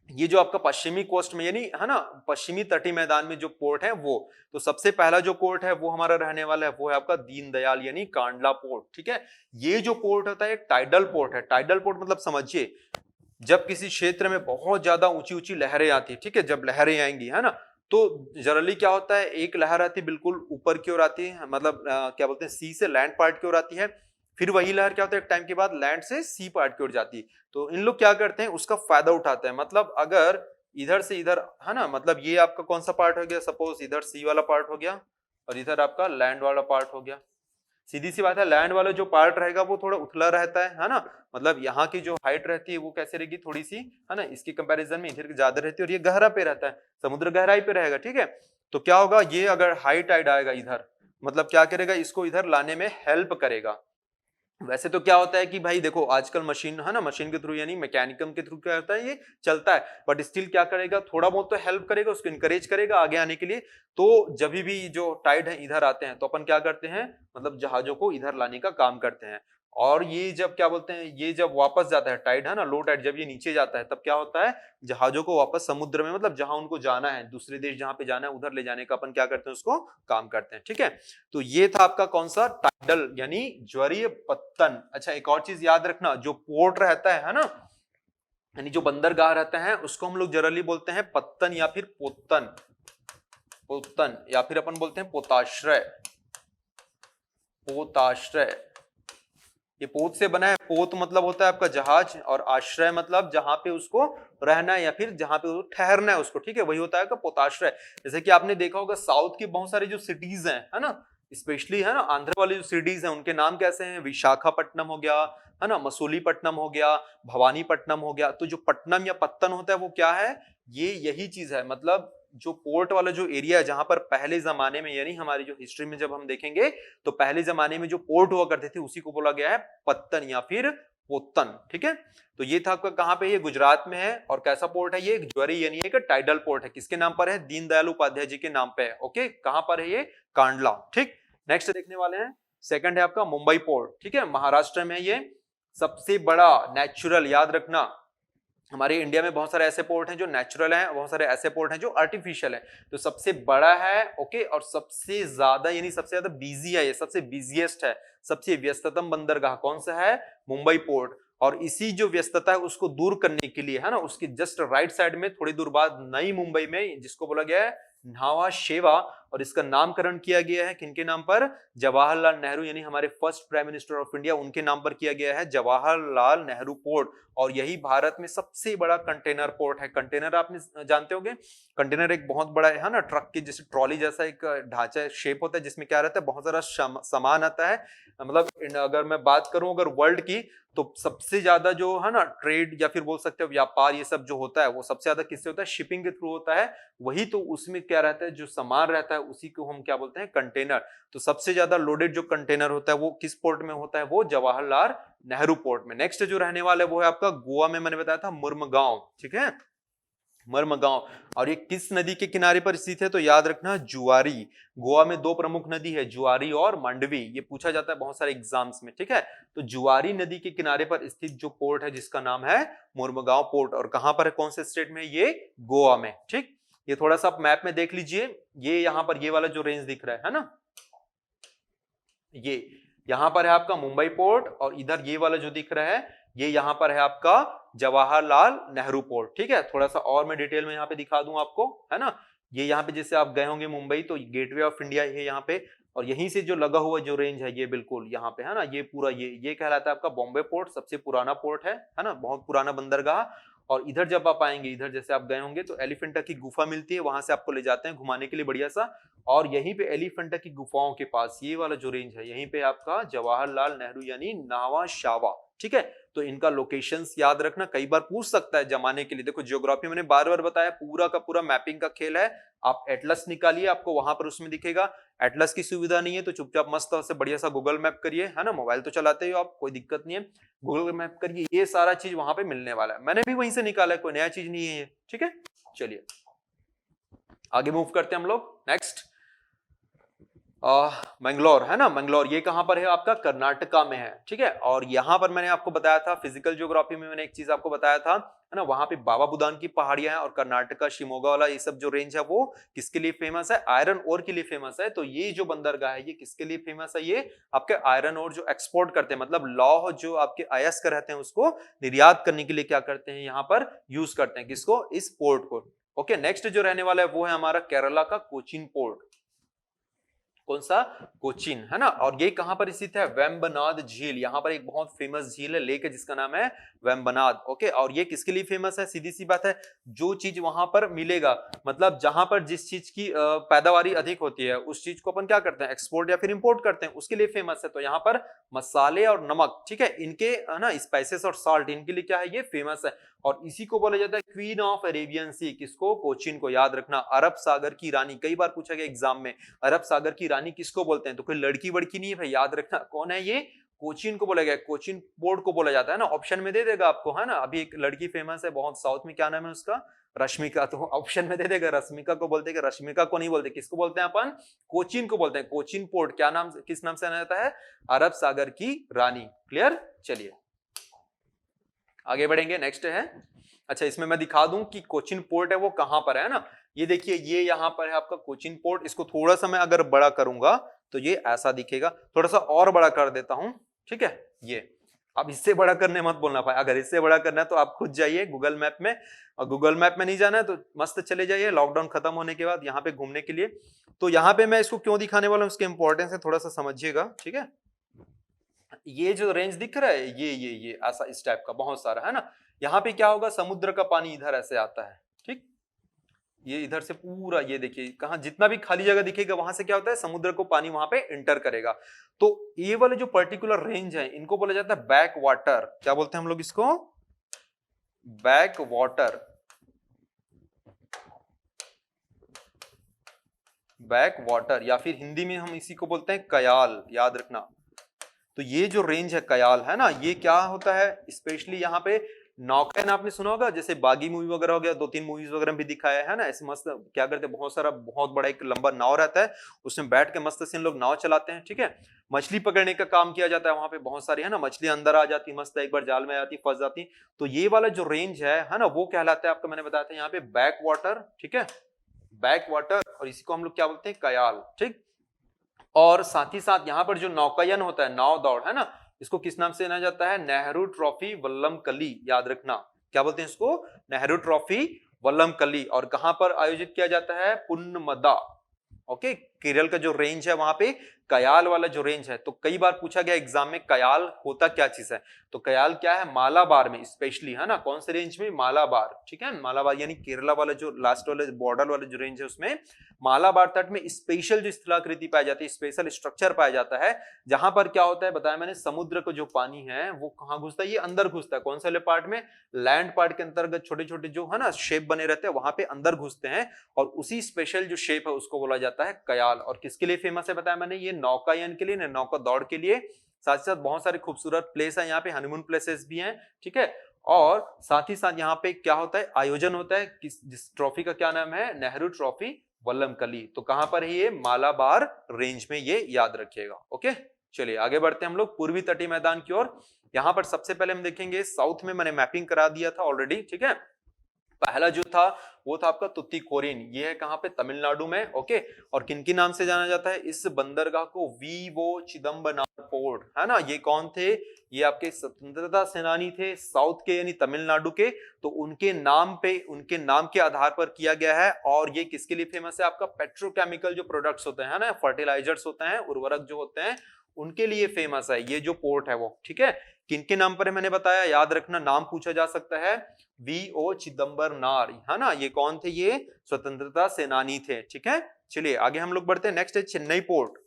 Speaker 1: ये जो आपका पश्चिमी कोस्ट में, यानी है ना, पश्चिमी तटीय मैदान में जो पोर्ट है वो। तो सबसे पहला जो पोर्ट है वो हमारा रहने वाला है, वो है आपका दीनदयाल यानी कांडला पोर्ट, ठीक है। ये जो पोर्ट होता है एक टाइडल पोर्ट है। टाइडल पोर्ट मतलब समझिए, जब किसी क्षेत्र में बहुत ज्यादा ऊंची ऊंची लहरें आती है, ठीक है, जब लहरें आएंगी, है ना, तो जनरली क्या होता है, एक लहर आती है बिल्कुल ऊपर की ओर आती है, मतलब क्या बोलते हैं, सी से लैंड पार्ट की ओर आती है। फिर वही लहर क्या होता है, एक टाइम के बाद लैंड से सी पार्ट की ओर जाती है। तो इन लोग क्या करते हैं, उसका फायदा उठाते हैं। मतलब अगर इधर से इधर, है ना, मतलब ये आपका कौन सा पार्ट हो गया, सपोज इधर सी वाला पार्ट हो गया और इधर आपका लैंड वाला पार्ट हो गया। सीधी सी बात है, लैंड वाला जो पार्ट रहेगा वो थोड़ा उथला रहता है ना, मतलब यहाँ की जो हाइट रहती है वो कैसे रहेगी, थोड़ी सी, है ना, इसके कंपैरिजन में इधर की ज्यादा रहती है, और ये गहरा पे रहता है, समुद्र गहराई पे रहेगा, ठीक है। तो क्या होगा, ये अगर हाई टाइड आएगा इधर, मतलब क्या करेगा, इसको इधर लाने में हेल्प करेगा। वैसे तो क्या होता है कि भाई देखो, आजकल मशीन, है ना, मशीन के थ्रू यानी मैकेनिकम के थ्रू क्या होता है, ये चलता है, बट स्टिल क्या करेगा, थोड़ा बहुत तो हेल्प करेगा, उसको इंकरेज करेगा आगे आने के लिए। तो जब भी जो टाइड है इधर आते हैं, तो अपन क्या करते हैं, मतलब जहाजों को इधर लाने का काम करते हैं। और ये जब क्या बोलते हैं, ये जब वापस जाता है टाइड, है ना, लो टाइड, जब ये नीचे जाता है, तब क्या होता है, जहाजों को वापस समुद्र में, मतलब जहां उनको जाना है, दूसरे देश जहां पे जाना है, उधर ले जाने का अपन क्या करते हैं, उसको काम करते हैं, ठीक है। तो ये था आपका कौन सा, टाइडल यानी ज्वरीय पत्तन। अच्छा, एक और चीज याद रखना, जो पोर्ट रहता है ना, यानी जो बंदरगाह रहता है, उसको हम लोग जनरली बोलते हैं पत्तन या फिर पोतन, पोतन, या फिर अपन बोलते हैं पोताश्रय, पोताश्रय। ये पोत से बना है, पोत मतलब होता है आपका जहाज, और आश्रय मतलब जहां पे उसको रहना है या फिर जहां पे ठहरना है उसको, ठीक है, वही होता है का पोताश्रय। जैसे कि आपने देखा होगा साउथ की बहुत सारी जो सिटीज हैं, है ना, स्पेशली, है ना, आंध्र वाली जो सिटीज हैं, उनके नाम कैसे हैं, विशाखापट्टनम हो गया, है ना, मसूलीपट्टनम हो गया, भवानीपट्टनम हो गया। तो जो पट्टनम या पत्तन होता है वो क्या है, ये यही चीज है, मतलब जो पोर्ट वाला जो एरिया है, जहां पर पहले जमाने में, यानी हमारी जो हिस्ट्री में जब हम देखेंगे, तो पहले जमाने में जो पोर्ट हुआ करते थे उसी को बोला गया है पत्तन या फिर पोतन, ठीक है। तो ये था आपका, कहां पे, ये गुजरात में है। और कैसा पोर्ट है ये, ज्वरी यानी एक टाइडल पोर्ट है, किसके नाम पर है, दीनदयाल उपाध्याय जी के नाम पे है। ओके, कहां पर है ये, कांडला, ठीक। नेक्स्ट देखने वाले हैं, सेकंड है आपका मुंबई पोर्ट, ठीक है, महाराष्ट्र में। ये सबसे बड़ा नेचुरल, याद रखना, हमारे इंडिया में बहुत सारे ऐसे पोर्ट हैं जो नेचुरल हैं, बहुत सारे ऐसे पोर्ट हैं जो आर्टिफिशियल हैं। तो सबसे बड़ा है, ओके, और सबसे ज्यादा, यानी सबसे ज्यादा बिजी है, ये सबसे बिजिएस्ट है, सबसे व्यस्ततम बंदरगाह कौन सा है, मुंबई पोर्ट। और इसी जो व्यस्तता है उसको दूर करने के लिए, है ना, उसके जस्ट राइट साइड में थोड़ी दूर बाद नई मुंबई में, जिसको बोला गया है न्हावा शेवा, और इसका नामकरण किया गया है किनके नाम पर, जवाहरलाल नेहरू, यानी हमारे first prime minister of India, उनके नाम पर किया गया है, जवाहरलाल नेहरू पोर्ट। और यही भारत में सबसे बड़ा कंटेनर पोर्ट है। कंटेनर आपने जानते होंगे, कंटेनर एक बहुत बड़ा है ना, ट्रक के जैसे ट्रॉली जैसा एक ढांचा शेप होता है, जिसमें क्या रहता है, बहुत सारा सामान आता है। मतलब अगर मैं बात करूं अगर वर्ल्ड की, तो सबसे ज्यादा जो है ना ट्रेड या फिर बोल सकते हो व्यापार, ये सब जो होता है वो सबसे ज्यादा किससे होता है, शिपिंग के थ्रू होता है। वही तो उसमें क्या रहता है, जो सामान रहता है उसी को हम क्या बोलते हैं, कंटेनर। तो सबसे ज्यादा लोडेड जो कंटेनर होता है वो किस पोर्ट में होता है, वो जवाहरलाल नेहरू पोर्ट में। नेक्स्ट जो रहने वाला है वो है आपका गोवा में, मैंने बताया था मुर्मगांव, ठीक है, मरमगांव। और ये किस नदी के किनारे पर स्थित है, तो याद रखना जुआरी। गोवा में दो प्रमुख नदी है, जुआरी और मांडवी, ये पूछा जाता है बहुत सारे एग्जाम्स में, ठीक है। तो जुआरी नदी के किनारे पर स्थित जो पोर्ट है जिसका नाम है मुर्मगांव पोर्ट, और कहां पर है, कौन से स्टेट में, ये गोवा में, ठीक। ये थोड़ा सा आप मैप में देख लीजिए, ये यहां पर ये वाला जो रेंज दिख रहा है ना, ये यहां पर है आपका मुंबई पोर्ट, और इधर ये वाला जो दिख रहा है ये यहां पर है आपका जवाहरलाल नेहरू पोर्ट, ठीक है। थोड़ा सा और मैं डिटेल में यहाँ पे दिखा दूं आपको, है ना। ये यहाँ पे जैसे आप गए होंगे मुंबई, तो गेटवे ऑफ इंडिया है यहाँ पे, और यहीं से जो लगा हुआ जो रेंज है ये बिल्कुल यहाँ पे, है ना, ये पूरा ये कहलाता है आपका बॉम्बे पोर्ट, सबसे पुराना पोर्ट है ना, बहुत पुराना बंदरगाह। और इधर जब आप आएंगे, इधर जैसे आप गए होंगे तो एलिफेंटा की गुफा मिलती है, वहां से आपको ले जाते हैं घुमाने के लिए बढ़िया सा। और यहीं पे एलिफेंटा की गुफाओं के पास ये वाला जो रेंज है, यहीं पे आपका जवाहरलाल नेहरू यानी नावा शावा, ठीक है। तो इनका लोकेशंस याद रखना, कई बार पूछ सकता है जमाने के लिए। देखो ज्योग्राफी मैंने बार बार बताया, पूरा का पूरा मैपिंग का खेल है। आप एटलस निकालिए, आपको वहां पर उसमें दिखेगा। एटलस की सुविधा नहीं है तो चुपचाप मस्त से बढ़िया सा गूगल मैप करिए, है ना, मोबाइल तो चलाते हो आप, कोई दिक्कत नहीं है, गूगल मैप करिए, ये सारा चीज वहां पे मिलने वाला है। मैंने भी वहीं से निकाला है, कोई नया चीज नहीं है ये, ठीक है। चलिए आगे मूव करते हैं हम लोग। नेक्स्ट मैंगलोर, है ना, मैंगलोर ये कहां पर है, आपका कर्नाटका में है, ठीक है। और यहां पर मैंने आपको बताया था फिजिकल ज्योग्राफी में, मैंने एक चीज आपको बताया था, है ना, वहां पे बाबा बुदान की पहाड़ियां हैं। और कर्नाटका शिमोगा वाला ये सब जो रेंज है वो किसके लिए फेमस है, आयरन ओर के लिए फेमस है। तो ये जो बंदरगाह है ये किसके लिए फेमस है, ये आपके आयरन ओर जो एक्सपोर्ट करते हैं, मतलब लौह जो आपके अयस्क रहते हैं उसको निर्यात करने के लिए क्या करते हैं, यहाँ पर यूज करते हैं, किसको, इस पोर्ट को। ओके, नेक्स्ट जो रहने वाला है वो है हमारा केरला का कोचीन पोर्ट। कौन सा, कोचीन, है ना। और ये कहां पर स्थित है, वेम्बनाड झील, यहाँ पर एक बहुत फेमस झील है, लेक है जिसका नाम है वेम्बनाड। ओके, और ये किसके लिए फेमस है, सीधी सी बात है, जो चीज वहां पर मिलेगा, मतलब जहां पर जिस चीज की पैदावारी अधिक होती है उस चीज को अपन क्या करते हैं, एक्सपोर्ट या फिर इंपोर्ट करते हैं, उसके लिए फेमस है। तो यहाँ पर मसाले और नमक, ठीक है, इनके, है ना, स्पाइसेस और साल्ट, इनके लिए क्या है, ये फेमस है। और इसी को बोला जाता है क्वीन ऑफ अरेबियन सी, किसको, कोचीन को। याद रखना, अरब सागर की रानी, कई बार पूछा गया एग्जाम में, अरब सागर की रानी किसको बोलते हैं, तो कोई लड़की वड़की नहीं है भाई, याद रखना कौन है ये, कोचीन को बोला गया, कोचीन पोर्ट को बोला जाता है ना। ऑप्शन में दे देगा आपको, है ना, अभी एक लड़की फेमस है बहुत साउथ में, क्या नाम है उसका, रश्मिका, तो ऑप्शन में दे देगा, रश्मिका को बोलते हैं, रश्मिका को नहीं बोलते, किसको बोलते हैं अपन, कोचीन को बोलते हैं। कोचीन पोर्ट क्या नाम, किस नाम से जाना जाता है, अरब सागर की रानी। क्लियर, चलिए आगे बढ़ेंगे। नेक्स्ट है, अच्छा इसमें मैं दिखा दूं कि कोचीन पोर्ट है वो कहां पर है ना। ये देखिए, ये यहाँ पर है आपका कोचीन पोर्ट। इसको थोड़ा सा मैं अगर बड़ा करूंगा तो ये ऐसा दिखेगा, थोड़ा सा और बड़ा कर देता हूं, ठीक है। ये अब इससे बड़ा करने मत बोलना भाई, अगर इससे बड़ा करना है तो आप खुद जाइए गूगल मैप में, और गूगल मैप में नहीं जाना है तो मस्त चले जाइए लॉकडाउन खत्म होने के बाद यहाँ पे घूमने के लिए। तो यहाँ पे मैं इसको क्यों दिखाने वाला हूँ, उसके इंपॉर्टेंस है, थोड़ा सा समझिएगा, ठीक है। ये जो रेंज दिख रहा है, ये ऐसा इस टाइप का बहुत सारा है ना। यहाँ पे क्या होगा, समुद्र का पानी इधर ऐसे आता है, ठीक, ये इधर से पूरा, ये देखिए कहां जितना भी खाली जगह दिखेगा वहां से क्या होता है, समुद्र को पानी वहां पे एंटर करेगा। तो ये वाले जो पर्टिकुलर रेंज है इनको बोला जाता है बैक वाटर। क्या बोलते हैं हम लोग इसको, बैक वाटर, बैक वाटर, या फिर हिंदी में हम इसी को बोलते हैं कयाल, याद रखना। तो ये जो रेंज है कयाल, है ना, ये क्या होता है, स्पेशली यहाँ पे नौकायन आपने सुना होगा, जैसे बागी मूवी वगैरह हो गया, 2-3 मूवीज वगैरह में भी दिखाया है ना, ऐसे मस्त क्या करते हैं, बहुत सारा बहुत बड़ा एक लंबा नाव रहता है, उसमें बैठ के मस्त से इन लोग नाव चलाते हैं, ठीक है। मछली पकड़ने का काम किया जाता है वहां पे, बहुत सारी, है ना, मछली अंदर आ जाती मस्त, एक बार जाल में आती फंस जाती। तो ये वाला जो रेंज है ना, वो कहलाता है आपका, मैंने बताया था यहाँ पे बैक वाटर, ठीक है, बैक वाटर, और इसी को हम लोग क्या बोलते हैं, कयाल, ठीक। और साथ ही साथ यहाँ पर जो नौकायन होता है, नाव दौड़, है ना, इसको किस नाम से जाना जाता है, नेहरू ट्रॉफी वल्लमकली, याद रखना, क्या बोलते हैं इसको, नेहरू ट्रॉफी वल्लमकली। और कहां पर आयोजित किया जाता है, पुन्नमदा। ओके, केरल का जो रेंज है वहां पे कयाल वाला जो रेंज है। तो कई बार पूछा गया एग्जाम में कयाल होता क्या चीज है, तो कयाल क्या है, मालाबार में स्पेशली, है ना, कौन से रेंज में, मालाबार, ठीक है, मालाबार यानी केरला वाला जो लास्ट वाला बॉर्डर वाला जो रेंज है उसमें मालाबार तट में स्पेशल जो स्थलाकृति पाई जाती है, स्पेशल स्ट्रक्चर पाया जाता है, जहां पर क्या होता है बताया मैंने, समुद्र का जो पानी है वो कहां घुसता है, ये अंदर घुसता है, कौन से वाले पार्ट में, लैंड पार्ट के अंतर्गत छोटे छोटे जो है ना शेप बने रहते हैं वहां पे अंदर घुसते हैं, और उसी स्पेशल जो शेप है उसको बोला जाता है कयाल। और किसके लिए फेमस है बताया मैंने, ये नौकायन के लिए, नौका दौड़ के लिए, साथ ही साथ बहुत सारे खूबसूरत प्लेस है यहाँ पे, हनीमून प्लेसेस भी हैं, ठीक है। और साथ ही साथ यहाँ पे क्या होता है, आयोजन होता है, जिस ट्रॉफी का क्या नाम है, नेहरू ट्रॉफी वल्लमकली। तो कहां पर है ये, मालाबार रेंज में, ये याद रखिएगा। ओके, चलिए आगे बढ़ते हैं हम लोग पूर्वी तटीय मैदान की ओर। यहां पर सबसे पहले हम देखेंगे साउथ में, मैंने मैपिंग करा दिया था ऑलरेडी, ठीक है। पहला जो था वो था आपका तुतीकोरिन, ये है कहां पे, तमिलनाडु में। ओके, और किनके नाम से जाना जाता है इस बंदरगाह को, वीवो चिदम्बरम पोर्ट, है ना। ये कौन थे, ये आपके स्वतंत्रता सेनानी थे साउथ के यानी तमिलनाडु के, तो उनके नाम पे, उनके नाम के आधार पर किया गया है। और ये किसके लिए फेमस है, आपका पेट्रोकेमिकल जो प्रोडक्ट्स होते हैं ना, फर्टिलाइजर्स होते हैं, उर्वरक जो होते हैं उनके लिए फेमस है ये जो पोर्ट है वो, ठीक है। किनके नाम पर है मैंने बताया, याद रखना, नाम पूछा जा सकता है। वी.ओ. चिदम्बरनार, है ना, ये कौन थे, ये स्वतंत्रता सेनानी थे, ठीक है। चलिए आगे हम लोग बढ़ते हैं। नेक्स्ट है चेन्नई पोर्ट।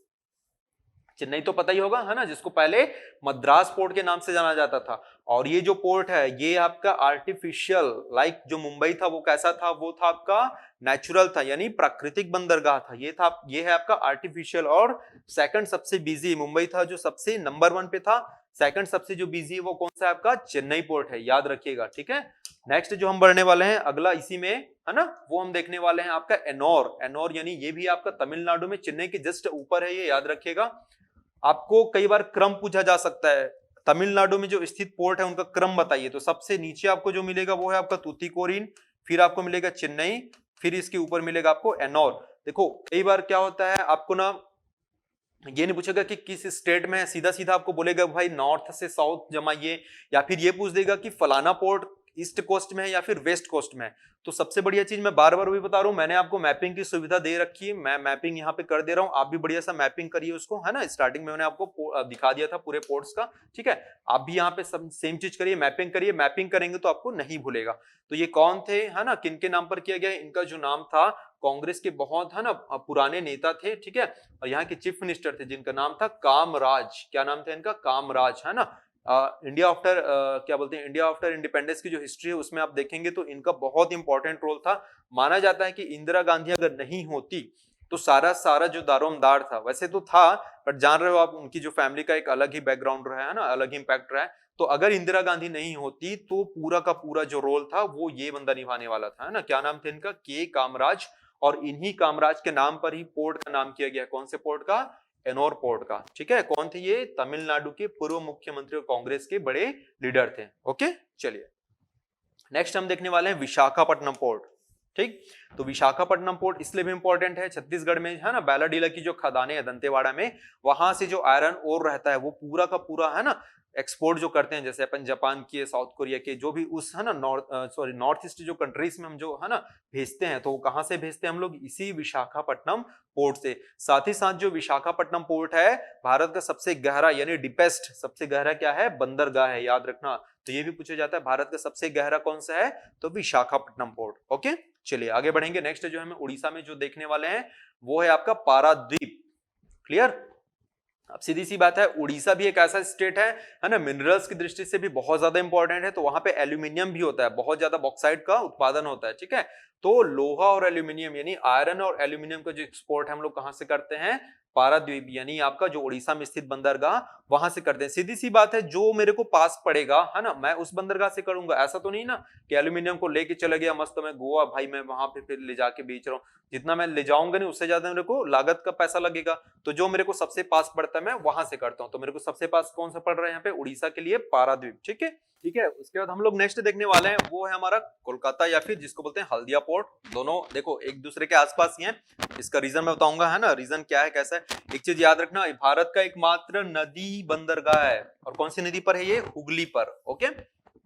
Speaker 1: चेन्नई तो पता ही होगा, है ना, जिसको पहले मद्रास पोर्ट के नाम से जाना जाता था। और ये जो पोर्ट है ये आपका आर्टिफिशियल, लाइक जो मुंबई था वो कैसा था, वो था आपका नेचुरल था, यानी प्राकृतिक बंदरगाह था। ये है आपका आर्टिफिशियल। और सेकंड सबसे बिजी मुंबई था, जो सबसे नंबर 1 पे था। सेकंड सबसे जो बिजी है वो कौन सा है आपका, चेन्नई पोर्ट है, याद रखिएगा, ठीक है। नेक्स्ट जो हम बढ़ने वाले हैं अगला इसी में, है ना, वो हम देखने वाले हैं आपका एनोर। एनोर यानी ये भी आपका तमिलनाडु में, चेन्नई के जस्ट ऊपर है, ये याद रखिएगा। आपको कई बार क्रम पूछा जा सकता है, तमिलनाडु में जो स्थित पोर्ट है उनका क्रम बताइए। तो सबसे नीचे आपको जो मिलेगा वो है आपका तूतीकोरिन, फिर आपको मिलेगा चेन्नई, फिर इसके ऊपर मिलेगा आपको एनोर। देखो कई बार क्या होता है, आपको ना ये नहीं पूछेगा कि किस स्टेट में है, सीधा सीधा आपको बोलेगा भाई नॉर्थ से साउथ जमाइए, या फिर ये पूछ देगा कि फलाना पोर्ट ईस्ट कोस्ट में है या फिर वेस्ट कोस्ट में है। तो सबसे बढ़िया चीज मैं बार बार वही बता रहा हूं, मैंने आपको मैपिंग की सुविधा दे रखी है, मैं मैपिंग यहाँ पे कर दे रहा हूँ, आप भी बढ़िया सा मैपिंग करिए उसको, है ना। स्टार्टिंग में मैंने आपको दिखा दिया था पूरे पोर्ट्स का, ठीक है। आप भी यहाँ पे सब सेम चीज करिए, मैपिंग करिए, मैपिंग करेंगे तो आपको नहीं भूलेगा। तो ये कौन थे, है ना, किनके नाम पर किया गया, इनका जो नाम था, कांग्रेस के बहुत, है ना, पुराने नेता थे, ठीक है। और यहाँ के चीफ मिनिस्टर थे जिनका नाम था कामराज। क्या नाम था इनका, कामराज, है ना। इंडिया आफ्टर क्या बोलते हैं, इंडिया आफ्टर इंडिपेंडेंस की जो हिस्ट्री है उसमें आप देखेंगे तो इनका बहुत इंपॉर्टेंट रोल था। माना जाता है कि इंदिरा गांधी अगर नहीं होती तो सारा सारा जो दारोमदार था, वैसे तो था, बट जान रहे हो आप उनकी जो फैमिली का एक अलग ही बैकग्राउंड रहा है ना, अलग ही इंपैक्ट रहा है। तो अगर इंदिरा गांधी नहीं होती तो पूरा का पूरा जो रोल था वो ये बंदा निभाने वाला था, है ना। क्या नाम था इनका, के कामराज। और इन्हीं कामराज के नाम पर ही पोर्ट का नाम किया गया, कौन से पोर्ट का, एनोर पोर्ट का, ठीक है। कौन थे ये, तमिलनाडु के पूर्व मुख्यमंत्री और कांग्रेस के बड़े लीडर थे। ओके चलिए नेक्स्ट हम देखने वाले हैं विशाखापट्टनम पोर्ट, ठीक। तो विशाखापट्टनम पोर्ट इसलिए भी इंपॉर्टेंट है, छत्तीसगढ़ में, है ना, बैलाडीला की जो खदानें है दंतेवाड़ा में, वहां से जो आयरन ओर रहता है वो पूरा का पूरा, है ना, एक्सपोर्ट जो करते हैं, जैसे अपन जापान के, साउथ कोरिया के, जो भी उस, है ना, नॉर्थ ईस्ट जो कंट्रीज में हम जो, है ना, भेजते हैं, तो वो कहां से भेजते हैं हम लोग, इसी विशाखापट्टनम पोर्ट से। साथ ही साथ जो विशाखापट्टनम पोर्ट है भारत का सबसे गहरा, यानी डीपेस्ट, सबसे गहरा क्या है, बंदरगाह है, याद रखना। तो ये भी पूछा जाता है भारत का सबसे गहरा कौन सा है, तो विशाखापट्टनम पोर्ट। ओके चलिए आगे बढ़ेंगे। नेक्स्ट जो हमें उड़ीसा में जो देखने वाले हैं वो है आपका पारादीप। क्लियर। अब सीधी सी बात है, उड़ीसा भी एक ऐसा स्टेट है ना, मिनरल्स की दृष्टि से भी बहुत ज्यादा इंपॉर्टेंट है। तो वहां पे एल्यूमिनियम भी होता है, बहुत ज्यादा बॉक्साइट का उत्पादन होता है, ठीक है। तो लोहा और एल्यूमिनियम, यानी आयरन और एल्यूमिनियम का जो एक्सपोर्ट है हम लोग कहां से करते हैं, पारादीप, यानी आपका जो उड़ीसा में स्थित बंदरगाह, वहां से करते हैं। सीधी सी बात है, जो मेरे को पास पड़ेगा, है ना, मैं उस बंदरगाह से करूंगा। ऐसा तो नहीं ना कि एल्यूमिनियम को लेके चला गया मस्त मैं गोवा, भाई मैं वहां पे फिर ले जाके बेच रहा हूँ। जितना मैं ले जाऊंगा नहीं उससे ज्यादा मेरे को लागत का पैसा लगेगा। तो जो मेरे को सबसे पास पड़ता है मैं वहां से करता हूँ। तो मेरे को सबसे पास कौन सा पड़ रहा है यहाँ पे, उड़ीसा के लिए पारादीप, ठीक है। ठीक है, उसके बाद हम लोग नेक्स्ट देखने वाले हैं वो है हमारा कोलकाता, या फिर जिसको बोलते हैं हल्दिया पोर्ट। दोनों देखो एक दूसरे के आसपास ही हैं। इसका रीजन मैं बताऊंगा, है ना, रीजन क्या है कैसा है। एक चीज याद रखना, भारत का एकमात्र नदी बंदरगाह है, और कौन सी नदी पर है ये, हुगली पर। ओके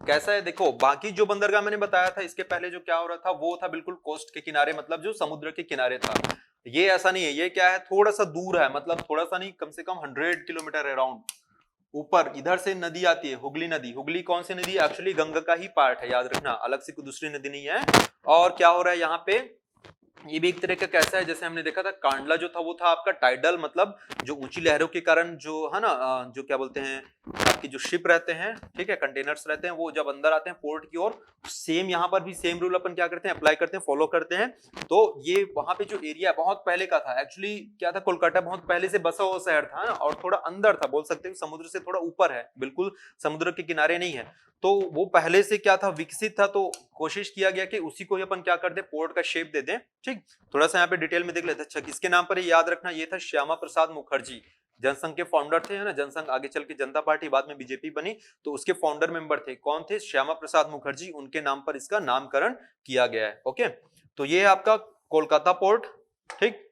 Speaker 1: कैसा है, देखो बाकी जो बंदरगाह मैंने बताया था इसके पहले जो क्या हो रहा था, वो था बिल्कुल कोस्ट के किनारे, मतलब जो समुद्र के किनारे था। ये ऐसा नहीं है, ये क्या है, थोड़ा सा दूर है, मतलब थोड़ा सा नहीं, कम से कम 100 किलोमीटर अराउंड ऊपर इधर से नदी आती है, हुगली नदी। हुगली कौन सी नदी है, एक्चुअली गंगा का ही पार्ट है, याद रखना, अलग से कोई दूसरी नदी नहीं है। और क्या हो रहा है यहाँ पे, ये भी एक तरह का कैसा है, जैसे हमने देखा था कांडला जो था वो था आपका टाइडल, मतलब जो ऊंची लहरों के कारण जो, है ना, जो क्या बोलते हैं आपकी जो शिप रहते हैं, ठीक है, कंटेनर्स रहते हैं, वो जब अंदर आते हैं पोर्ट की ओर, सेम यहाँ पर भी सेम रूल अपन क्या करते हैं, अप्लाई करते हैं, फॉलो करते हैं। तो ये वहां पे जो एरिया बहुत पहले का था, एक्चुअली क्या था, कोलकाता बहुत पहले से बसा हुआ शहर था ना, और थोड़ा अंदर था, बोल सकते हैं समुद्र से थोड़ा ऊपर है, बिल्कुल समुद्र के किनारे नहीं है। तो वो पहले से क्या था, विकसित था। तो कोशिश किया गया कि उसी को ही अपन क्या कर दे, पोर्ट का शेप दे दें, ठीक। थोड़ा सा यहाँ पे डिटेल में देख लेते हैं। अच्छा किसके नाम पर, याद रखना, ये था श्यामा प्रसाद मुखर्जी, जनसंघ के फाउंडर थे, है ना। जनसंघ आगे चल के जनता पार्टी, बाद में बीजेपी बनी, तो उसके फाउंडर मेंबर थे, कौन थे, श्यामा प्रसाद मुखर्जी, उनके नाम पर इसका नामकरण किया गया है। ओके तो ये है आपका कोलकाता पोर्ट, ठीक।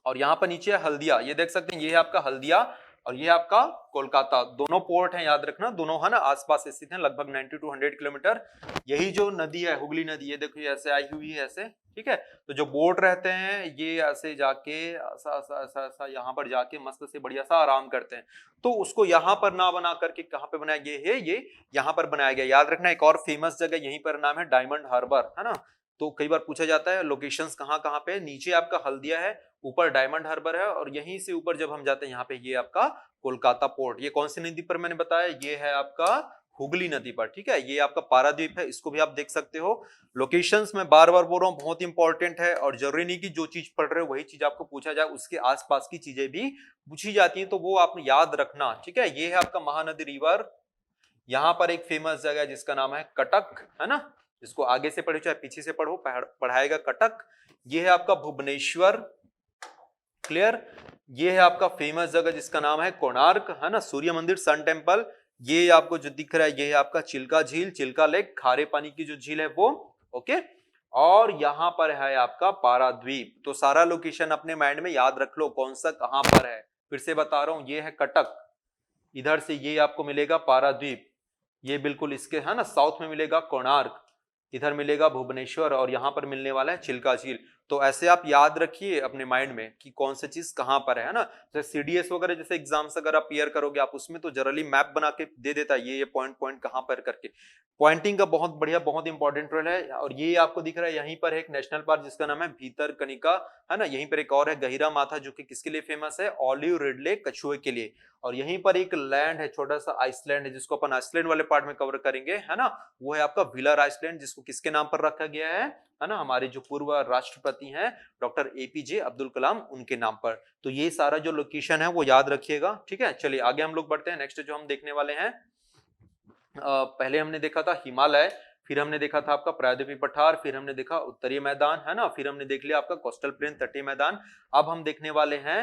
Speaker 1: और यहाँ पर नीचे है हल्दिया, ये देख सकते हैं, ये है आपका हल्दिया, और ये आपका कोलकाता। दोनों पोर्ट हैं, याद रखना, दोनों है ना आसपास स्थित हैं, लगभग 90 टू 100 किलोमीटर। यही जो नदी है हुगली नदी, ये देखो ये ऐसे आई हुई है ऐसे, ठीक है। तो जो बोट रहते हैं ये ऐसे जाके ऐसा ऐसा ऐसा ऐसा यहाँ पर जाके मस्त से बढ़िया सा आराम करते हैं। तो उसको यहाँ पर ना बना करके कहाँ पे बनाया गया है, ये यहाँ पर बनाया गया। याद रखना एक और फेमस जगह यहीं पर नाम है डायमंड हार्बर, है ना। तो कई बार पूछा जाता है लोकेशंस कहाँ कहाँ पे, नीचे आपका हल्दिया है, ऊपर डायमंड हार्बर है, और यहीं से ऊपर जब हम जाते हैं यहाँ पे ये आपका कोलकाता पोर्ट। ये कौन सी नदी पर मैंने बताया, ये है आपका हुगली नदी पर, ठीक है। ये आपका पारादीप है, इसको भी आप देख सकते हो। लोकेशंस मैं बार बार बोल रहा हूँ, बहुत इंपॉर्टेंट है, और जरूरी नहीं कि जो चीज पढ़ रहे हो वही चीज आपको पूछा जाए, उसके आसपास की चीजें भी पूछी जाती हैं, तो वो आप याद रखना, ठीक है। ये है आपका महानदी रिवर। यहाँ पर एक फेमस जगह है जिसका नाम है कटक, है ना। जिसको आगे से पढ़ो चाहे पीछे से पढ़ो, पढ़ाएगा कटक। ये है आपका भुवनेश्वर, क्लियर। ये है आपका फेमस जगह जिसका नाम है कोणार्क, है ना, सूर्य मंदिर, सन टेम्पल। ये आपको जो दिख रहा है ये है आपका चिल्का झील, चिल्का लेक, खारे पानी की जो झील है वो, ओके। और यहाँ पर है आपका पाराद्वीप। तो सारा लोकेशन अपने माइंड में याद रख लो, कौन सा कहां पर है। फिर से बता रहा हूं, ये है कटक, इधर से ये आपको मिलेगा पाराद्वीप, ये बिल्कुल इसके है ना साउथ में मिलेगा कोणार्क, इधर मिलेगा भुवनेश्वर, और यहाँ पर मिलने वाला है चिल्का झील। तो ऐसे आप याद रखिए अपने माइंड में कि कौन सी चीज कहां पर है ना। जैसे सीडीएस वगैरह जैसे एग्जाम्स अगर आप क्लियर करोगे आप, उसमें तो जनरली मैप बना के दे देता है, ये पॉइंट पॉइंट कहां पर करके। पॉइंटिंग का बहुत बढ़िया, बहुत इंपॉर्टेंट रोल है। और ये आपको दिख रहा है यहीं पर एक नेशनल पार्क जिसका नाम है भीतरकनिका, है ना। यहीं पर एक और है गहिरा माथा, जो कि किसके लिए फेमस है, ऑलिव रिडले कछुए के लिए। और यहीं पर एक लैंड है, छोटा सा आइसलैंड है, जिसको अपन आइसलैंड वाले पार्ट में कवर करेंगे, है ना। वो है आपका व्हीलर आइसलैंड, जिसको किसके नाम पर रखा गया है ना, हमारे जो पूर्व राष्ट्रपति हैं डॉक्टर एपीजे अब्दुल कलाम, उनके नाम पर। तो ये सारा जो लोकेशन है वो याद रखिएगा, ठीक है। चलिए आगे हम लोग बढ़ते हैं। नेक्स्ट जो हम देखने वाले हैं, पहले हमने देखा था हिमालय, फिर हमने देखा था आपका प्रायद्वीपीय पठार, फिर हमने देखा उत्तरीय मैदान, है ना, फिर हमने देख लिया आपका कोस्टल प्लेन, तटीय मैदान। अब हम देखने वाले हैं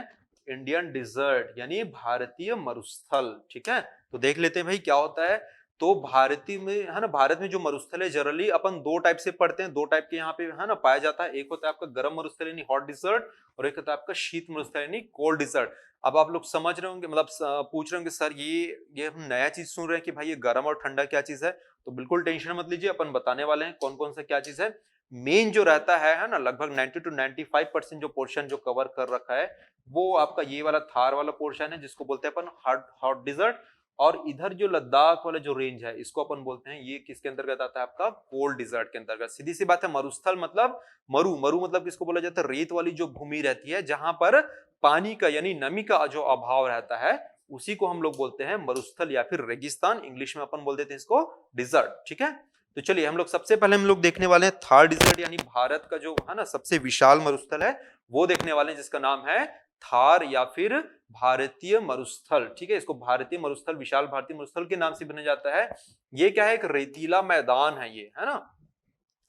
Speaker 1: इंडियन डिजर्ट, यानी भारतीय मरुस्थल, ठीक है। तो देख लेते हैं भाई क्या होता है। तो भारतीय में है ना, भारत में जो मरुस्थल है जनरली अपन दो टाइप से पढ़ते हैं, दो टाइप के यहाँ पे है ना पाया जाता है। एक होता है आपका गर्म मरुस्थल यानी हॉट डिजर्ट, और एक होता है आपका शीत मरुस्थल यानी कोल्ड डिजर्ट। अब आप लोग समझ रहे होंगे, मतलब पूछ रहे होंगे सर ये हम नया चीज सुन रहे हैं कि भाई ये गर्म और ठंडा क्या चीज है। तो बिल्कुल टेंशन मत लीजिए, अपन बताने वाले हैं कौन कौन सा क्या चीज है। मेन जो रहता है ना, लगभग 90 टू 95% जो पोर्शन जो कवर कर रखा है वो आपका ये वाला थार वाला पोर्शन है, जिसको बोलते हैं अपन हॉट हॉट डिजर्ट। और इधर जो लद्दाख वाला जो रेंज है इसको अपन बोलते हैं, ये किसके अंतर्गत आता है, आपका कोल्ड डिजर्ट के अंतर्गत। सीधी सी बात है, मरुस्थल मतलब मरु, मरु मतलब किसको बोला जाता है, रेत वाली जो भूमि रहती है जहां पर पानी का यानी नमी का जो अभाव रहता है, उसी को हम लोग बोलते हैं मरुस्थल या फिर रेगिस्तान। इंग्लिश में अपन बोल देते हैं इसको डिजर्ट, ठीक है। तो चलिए हम लोग सबसे पहले हम लोग देखने वाले हैं थार डिजर्ट, यानी भारत का जो है ना सबसे विशाल मरुस्थल है वो देखने वाले हैं, जिसका नाम है थार या फिर भारतीय मरुस्थल, ठीक है। इसको भारतीय मरुस्थल, विशाल भारतीय मरुस्थल के नाम से बना जाता है। ये क्या है, एक रेतीला मैदान है ये, है ना,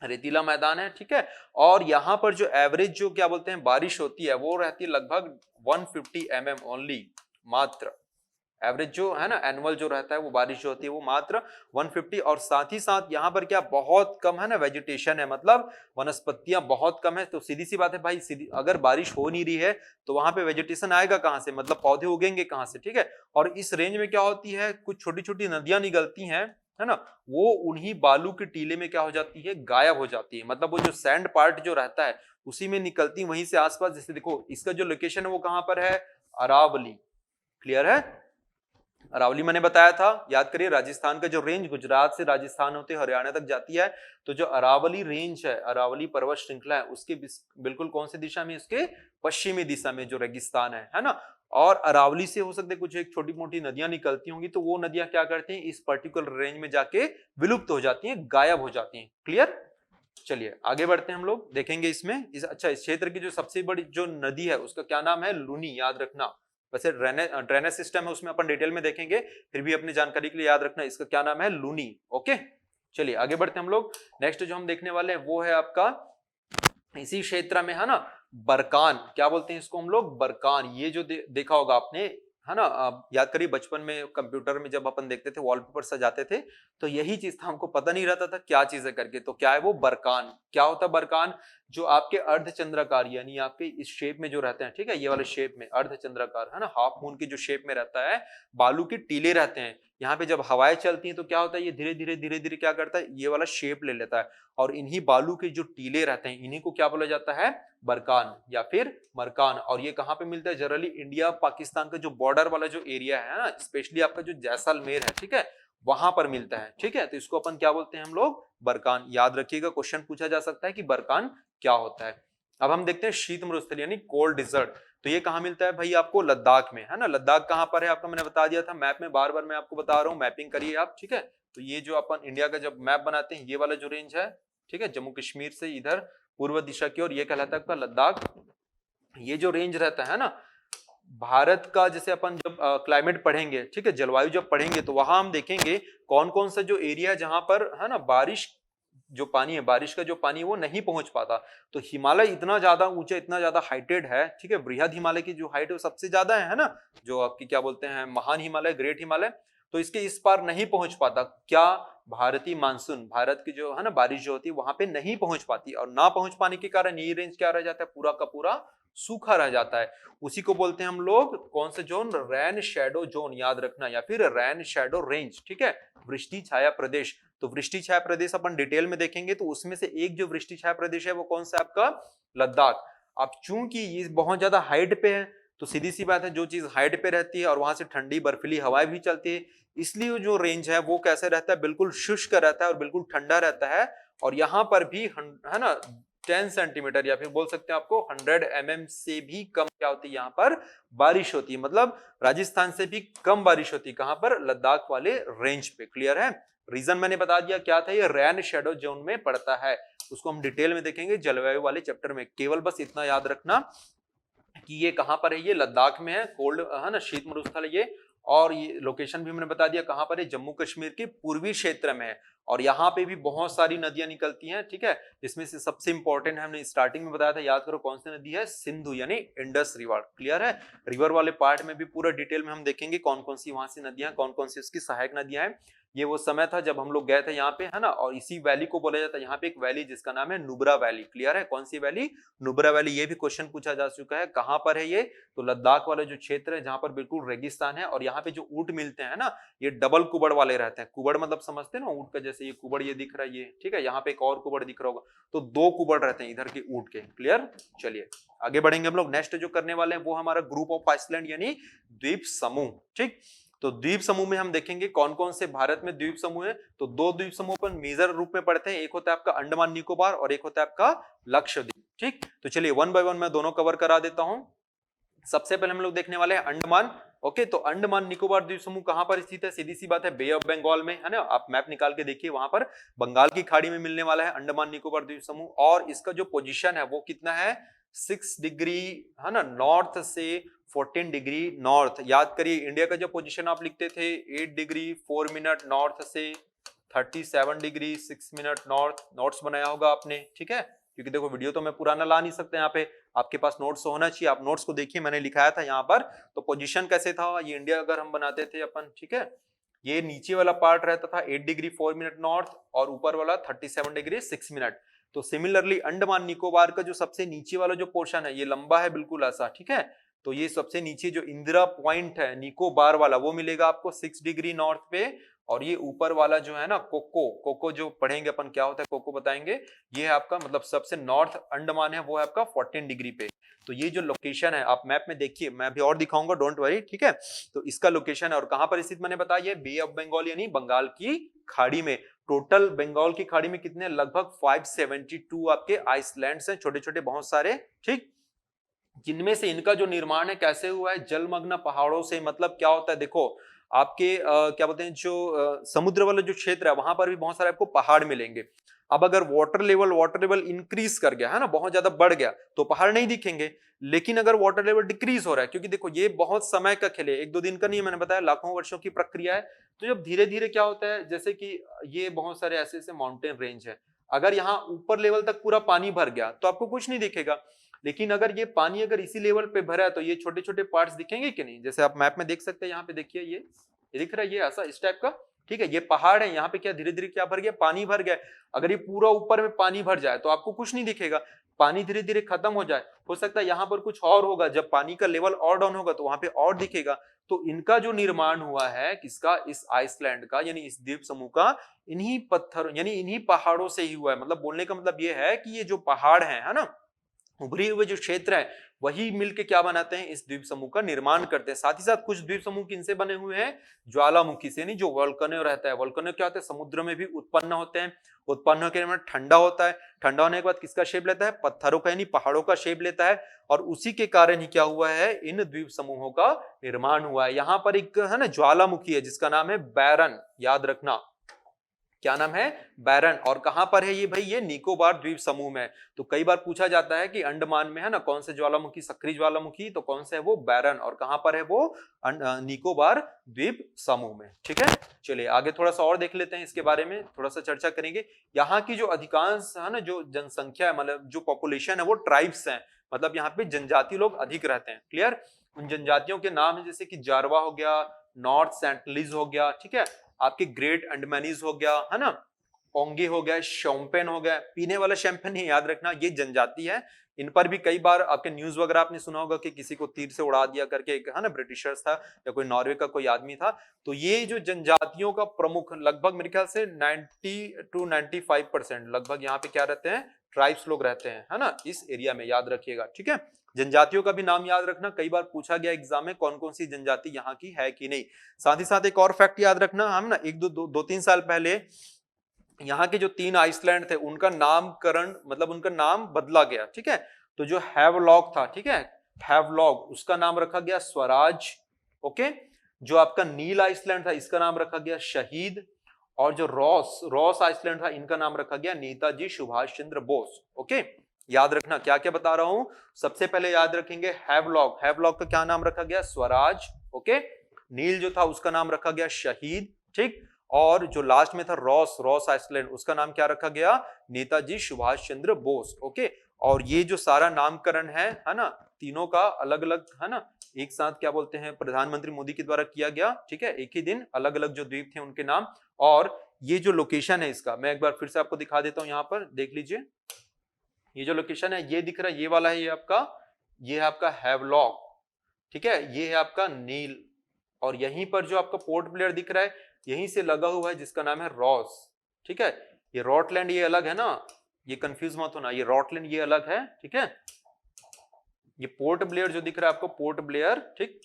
Speaker 1: रेतीला मैदान है, ठीक है। और यहाँ पर जो एवरेज जो क्या बोलते हैं बारिश होती है वो रहती है लगभग 150 mm ओनली, मात्र। एवरेज जो है ना एनुअल जो रहता है वो बारिश जो होती है वो मात्र 150। और साथ ही साथ यहाँ पर क्या बहुत कम है ना वेजिटेशन है, मतलब वनस्पतियां बहुत कम है। तो सीधी सी बात है भाई, सीधी अगर बारिश हो नहीं रही है तो वहां पे वेजिटेशन आएगा कहाँ से, मतलब पौधे उगेंगे कहाँ से, ठीक है। और इस रेंज में क्या होती है, कुछ छोटी छोटी नदियां निकलती हैं, है ना, वो उन्हीं बालू के टीले में क्या हो जाती है, गायब हो जाती है। मतलब वो जो सैंड पार्ट जो रहता है उसी में निकलती, वहीं से आसपास। जैसे देखो इसका जो लोकेशन है वो कहां पर है, अरावली, क्लियर है। अरावली मैंने बताया था, याद करिए, राजस्थान का जो रेंज गुजरात से राजस्थान होते हरियाणा तक जाती है। तो जो अरावली रेंज है, अरावली पर्वत श्रृंखला है, उसके बिल्कुल कौन सी दिशा में, उसके पश्चिमी दिशा में जो रेगिस्तान है ना। और अरावली से हो सकते कुछ एक छोटी मोटी नदियां निकलती होंगी, तो वो नदियां क्या करती हैं, इस पर्टिकुलर रेंज में जाके विलुप्त हो जाती हैं, गायब हो जाती हैं, क्लियर। चलिए आगे बढ़ते हैं, हम लोग देखेंगे इसमें अच्छा इस क्षेत्र की जो सबसे बड़ी जो नदी है उसका क्या नाम है, लूनी, याद रखना। वैसे ड्रेनेज सिस्टम है उसमें अपन डिटेल में देखेंगे, फिर भी अपनी जानकारी के लिए याद रखना इसका क्या नाम है, लूनी, ओके। चलिए आगे बढ़ते हैं हम लोग। नेक्स्ट जो हम देखने वाले हैं वो है आपका इसी क्षेत्र में, है ना, बरकान, क्या बोलते हैं इसको हम लोग, बरकान। ये जो देखा होगा आपने, है ना, याद करिए बचपन में कंप्यूटर में जब अपन देखते थे वॉलपेपर सजाते थे तो यही चीज था, हमको पता नहीं रहता था क्या चीज है करके। तो क्या है वो? बरकान। क्या होता है बरकान? जो आपके अर्धचंद्राकार यानी आपके इस शेप में जो रहते हैं, ठीक है, ये वाले शेप में अर्धचंद्राकार है ना, हाफ मून की जो शेप में रहता है, बालू के टीले रहते हैं। यहाँ पे जब हवाएं चलती हैं तो क्या होता है, ये धीरे धीरे धीरे धीरे क्या करता है, ये वाला शेप ले लेता है। और इन्हीं बालू के जो टीले रहते हैं, इन्हीं को क्या बोला जाता है? बरकान या फिर मरकान। और ये कहाँ पे मिलता है? जनरली इंडिया पाकिस्तान का जो बॉर्डर वाला जो एरिया है ना, स्पेशली आपका जो जैसलमेर है, ठीक है, वहां पर मिलता है। ठीक है, तो इसको अपन क्या बोलते हैं हम लोग? बरकान। याद रखिएगा, क्वेश्चन पूछा जा सकता है कि बरकान क्या होता है। अब हम देखते हैं शीत मरुस्थल यानी कोल्ड डिजर्ट। तो ये कहाँ मिलता है भाई? आपको लद्दाख में, है ना। लद्दाख कहाँ पर है आपका? मैंने बता दिया था मैप में, बार बार मैं आपको बता रहा हूँ, मैपिंग करिए आप। ठीक है, तो ये जो अपन इंडिया का जब मैप बनाते हैं, ये वाला जो रेंज है, ठीक है, जम्मू कश्मीर से इधर पूर्व दिशा की ओर, ये कहलाता है आपका लद्दाख। ये जो रेंज रहता है ना भारत का, जैसे अपन जब क्लाइमेट पढ़ेंगे, ठीक है, जलवायु जब पढ़ेंगे, तो वहां हम देखेंगे कौन कौन सा जो एरिया है जहां पर, है ना, बारिश जो पानी है, बारिश का जो पानी है वो नहीं पहुंच पाता। तो हिमालय इतना ज्यादा ऊंचा, इतना ज्यादा हाइटेड है, ठीक है, बृहद हिमालय की जो हाइट है वो सबसे ज्यादा है ना, जो आपकी क्या बोलते हैं, महान हिमालय, ग्रेट हिमालय। तो इसके इस पार नहीं पहुंच पाता। क्या? भारतीय मानसून, भारत की जो है ना बारिश जो होती है वहां पे नहीं पहुंच पाती, और ना पहुंच पाने के कारण ये रेंज क्या रह जाता है? पूरा का पूरा सूखा रह जाता है। उसी को बोलते हैं हम लोग कौन से जोन? रैन शैडो जोन, याद रखना, या फिर रैन शैडो रेंज। ठीक है, वृष्टि छाया प्रदेश। तो वृष्टि छाया प्रदेश अपन डिटेल में देखेंगे, तो उसमें से एक जो वृष्टि छाया प्रदेश है वो कौन सा? आपका लद्दाख। अब चूंकि ये बहुत ज्यादा हाइट पे है, तो सीधी सी बात है, जो चीज हाइट पे रहती है और वहां से ठंडी बर्फीली हवाएं भी चलती है, इसलिए जो रेंज है वो कैसे रहता है? बिल्कुल शुष्क रहता है और बिल्कुल ठंडा रहता है। और यहाँ पर भी है ना 10 सेंटीमीटर या फिर बोल सकते हैं आपको 100 से भी कम क्या होती है यहाँ पर? बारिश होती है। मतलब राजस्थान से भी कम बारिश होती है। कहां पर? लद्दाख वाले रेंज पे। क्लियर है? रीजन मैंने बता दिया क्या था, ये रैन शेडो जोन में पड़ता है। उसको हम डिटेल में देखेंगे जलवायु वाले चैप्टर में। केवल बस इतना याद रखना कि ये कहां पर है, ये लद्दाख में है, कोल्ड है ना, शीत मरुस्थल है ये। और ये लोकेशन भी मैंने बता दिया कहां पर है, जम्मू कश्मीर के पूर्वी क्षेत्र में है। और यहाँ पे भी बहुत सारी नदियां निकलती हैं, ठीक है, जिसमें से सबसे इंपॉर्टेंट हमने स्टार्टिंग में बताया था, याद करो कौन सी नदी है? सिंधु यानी इंडस रिवर। क्लियर है? रिवर वाले पार्ट में भी पूरा डिटेल में हम देखेंगे कौन कौन सी वहां से नदियां, कौन कौन सी उसकी सहायक नदियां हैं। ये वो समय था जब हम लोग गए थे यहाँ पे, है ना। और इसी वैली को बोला जाता है, यहाँ पे एक वैली जिसका नाम है नुब्रा वैली। क्लियर है? कौन सी वैली? नुब्रा वैली। ये भी क्वेश्चन पूछा जा चुका है। कहां पर है ये? तो लद्दाख वाला जो क्षेत्र है जहां पर बिल्कुल रेगिस्तान है, और यहाँ पे जो ऊंट मिलते हैं ना, ये डबल कुबड़ वाले रहते हैं। कुबड़ मतलब समझते हैं ना ऊंट का, जैसे ये कुबड़ ये दिख रहा है ये, ठीक है, यहाँ पे एक और कुबड़ दिख रहा होगा, तो दो कुबड़ रहते हैं इधर के ऊंट के। क्लियर? चलिए आगे बढ़ेंगे हम लोग। नेक्स्ट जो करने वाले हैं वो हमारा ग्रुप ऑफ आइसलैंड यानी द्वीप समूह। ठीक, तो द्वीप समूह में हम देखेंगे कौन कौन से भारत में द्वीप समूह है। तो दो द्वीप समूह पर मेजर रूप में पढ़ते हैं, एक होता है आपका अंडमान निकोबार और एक होता है आपका लक्षद्वीप। ठीक, तो चलिए वन बाय वन मैं दोनों कवर करा देता हूं। सबसे पहले हम लोग देखने वाले हैं अंडमान। ओके, तो अंडमान निकोबार द्वीप समूह कहां पर स्थित है? सीधी सी बात है, बे ऑफ बंगाल में, है ना। आप मैप निकाल के देखिए, वहां पर बंगाल की खाड़ी में मिलने वाला है अंडमान निकोबार द्वीप समूह। और इसका जो पोजीशन है वो कितना है? 6 डिग्री, है ना, नॉर्थ से 14 डिग्री नॉर्थ। याद करिए इंडिया का जो पोजीशन आप लिखते थे 8 डिग्री 4 मिनट नॉर्थ से 37 डिग्री 6 मिनट नॉर्थ। नोट्स बनाया होगा आपने, ठीक है, क्योंकि देखो वीडियो तो मैं पुराना ला नहीं सकते, यहाँ पे आपके पास नोट्स होना चाहिए। आप नोट्स को देखिए, मैंने लिखाया था यहाँ पर। तो पोजीशन कैसे था ये इंडिया अगर हम बनाते थे अपन, ठीक है, ये नीचे वाला पार्ट रहता था 8 डिग्री 4 मिनट नॉर्थ और ऊपर वाला 37 डिग्री 6 मिनट। तो सिमिलरली अंडमान निकोबार का जो सबसे नीचे वाला जो पोर्शन है ये लंबा है बिल्कुल ऐसा, ठीक है। तो ये सबसे नीचे जो इंदिरा पॉइंट है निकोबार वाला वो मिलेगा आपको 6 डिग्री नॉर्थ पे। और ये ऊपर वाला जो है ना कोको, कोको जो पढ़ेंगे अपन क्या होता है कोको बताएंगे, ये है आपका मतलब सबसे नॉर्थ अंडमान है वो है आपका 14 डिग्री पे। तो ये जो लोकेशन है आप मैप में देखिए, मैं भी और दिखाऊंगा, डोंट वरी, ठीक है। तो इसका लोकेशन है और कहां पर स्थित मैंने बताया, बे ऑफ बंगाल यानी बंगाल की खाड़ी में। टोटल बंगाल की खाड़ी में कितने? लगभग 572 आपके आइसलैंड्स हैं, छोटे छोटे बहुत सारे, ठीक, जिनमें से इनका जो निर्माण है कैसे हुआ है? जलमग्न पहाड़ों से। मतलब क्या होता है देखो, आपके क्या बोलते हैं जो समुद्र वाला जो क्षेत्र है वहां पर भी बहुत सारे आपको पहाड़ मिलेंगे। अब अगर वाटर लेवल इंक्रीज कर गया, है ना, बहुत ज्यादा बढ़ गया, तो पहाड़ नहीं दिखेंगे। लेकिन अगर वाटर लेवल डिक्रीज हो रहा है, क्योंकि देखो ये बहुत समय का खेल है, एक दो दिन का नहीं है, मैंने बताया लाखों वर्षों की प्रक्रिया है। तो जब धीरे धीरे क्या होता है, जैसे कि ये बहुत सारे ऐसे ऐसे माउंटेन रेंज है, अगर यहाँ ऊपर लेवल तक पूरा पानी भर गया तो आपको कुछ नहीं दिखेगा। लेकिन अगर ये पानी अगर इसी लेवल पे भरा है तो ये छोटे छोटे पार्ट्स दिखेंगे कि नहीं? जैसे आप मैप में देख सकते हैं, यहाँ पे देखिए ये दिख रहा है, ये ऐसा इस टाइप का ठीक है, ये पहाड़ है, यहाँ पे क्या धीरे धीरे क्या भर गया, पानी भर गया। अगर ये पूरा ऊपर में पानी भर जाए तो आपको कुछ नहीं दिखेगा, पानी धीरे धीरे खत्म हो जाए, हो सकता है यहाँ पर कुछ और होगा, जब पानी का लेवल और डाउन होगा तो वहां पे और दिखेगा। तो इनका जो निर्माण हुआ है किसका, इस आइसलैंड का, यानी इस द्वीप समूह का, इन्हीं पत्थर यानी इन्हीं पहाड़ों से ही हुआ है। मतलब बोलने का मतलब ये है कि ये जो पहाड़ है ना, उभरे हुए जो क्षेत्र है, वही मिलके क्या बनाते हैं, इस द्वीप समूह का निर्माण करते हैं। साथ ही साथ कुछ द्वीप समूह किनसे बने हुए हैं, ज्वालामुखी से, नहीं जो वोल्केनो रहता है। वोल्केनो क्या होता है, समुद्र में भी उत्पन्न होते हैं, उत्पन्न होकर में ठंडा होता है, ठंडा होने के बाद किसका शेप लेता है, पत्थरों का यानी पहाड़ों का शेप लेता है, और उसी के कारण ही क्या हुआ है, इन द्वीप समूहों का निर्माण हुआ है। यहाँ पर एक है ना ज्वालामुखी है जिसका नाम है बैरन, याद रखना क्या नाम है, बैरन। और कहां पर है ये भाई, ये निकोबार द्वीप समूह में। तो कई बार पूछा जाता है कि अंडमान में है ना कौन से ज्वालामुखी, सक्रिय ज्वालामुखी, तो कौन से है वो, बैरन। और कहां पर है वो, निकोबार द्वीप समूह में। ठीक है, चलिए आगे थोड़ा सा और देख लेते हैं, इसके बारे में थोड़ा सा चर्चा करेंगे। यहाँ की जो अधिकांश है ना जो जनसंख्या है, मतलब जो पॉपुलेशन है वो ट्राइब्स है, मतलब यहाँ पे जनजाति लोग अधिक रहते हैं। क्लियर, उन जनजातियों के नाम है जैसे कि जारवा हो गया, नॉर्थ सेंटलीज हो गया, ठीक है, आपके ग्रेट अंडमानीज हो गया, है ना, ओंगे हो गया, शोम्पेन हो गया, पीने वाला शैंपेन ही याद रखना, ये जनजाति है। इन पर भी कई बार आपके न्यूज वगैरह आपने सुना होगा कि किसी को तीर से उड़ा दिया करके, एक है ना ब्रिटिशर्स था या कोई नॉर्वे का कोई आदमी था। तो ये जो जनजातियों का प्रमुख लगभग मेरे ख्याल से 90 to 95% लगभग यहाँ पे क्या रहते हैं, ट्राइब्स लोग रहते हैं, है ना, इस एरिया में, याद रखिएगा। ठीक है, जनजातियों का भी नाम याद रखना, कई बार पूछा गया एग्जाम में कौन कौन सी जनजाति यहाँ की है कि नहीं। साथ ही साथ एक और फैक्ट याद रखना, हम ना एक दो तीन साल पहले यहाँ के जो 3 आइसलैंड थे उनका नामकरण, मतलब उनका नाम बदला गया। ठीक है, तो जो हैवलॉक था, ठीक है, हैवलॉक, उसका नाम रखा गया स्वराज। ओके, जो आपका नील आइसलैंड था इसका नाम रखा गया शहीद, और जो रॉस आइसलैंड था इनका नाम रखा गया नेताजी सुभाष चंद्र बोस। ओके, याद रखना क्या क्या बता रहा हूं। सबसे पहले याद रखेंगे हैवलॉक, हैवलॉक का क्या नाम रखा गया, स्वराज। ओके, नील जो था उसका नाम रखा गया शहीद, ठीक, और जो लास्ट में था रॉस आइसलैंड, उसका नाम क्या रखा गया, नेताजी सुभाष चंद्र बोस। ओके, और ये जो सारा नामकरण है ना, तीनों का अलग अलग है ना, एक साथ क्या बोलते हैं, प्रधानमंत्री मोदी के द्वारा किया गया। ठीक है, एक ही दिन अलग अलग जो द्वीप थे उनके नाम। और ये जो लोकेशन है इसका, मैं एक बार फिर से आपको दिखा देता हूं, यहां पर देख लीजिए, ये जो लोकेशन है ये दिख रहा है, ये वाला है, ये है आपका हैवलॉक। ठीक है, ये है आपका नील, और यहीं पर जो आपका पोर्ट ब्लेयर दिख रहा है यहीं से लगा हुआ है जिसका नाम है रॉस। ठीक है, ये रॉटलैंड ये अलग है ना, ये कंफ्यूज मत होना, ये रॉटलैंड ये अलग है। ठीक है, ये पोर्ट ब्लेयर जो दिख रहा है आपको, पोर्ट ब्लेयर, ठीक,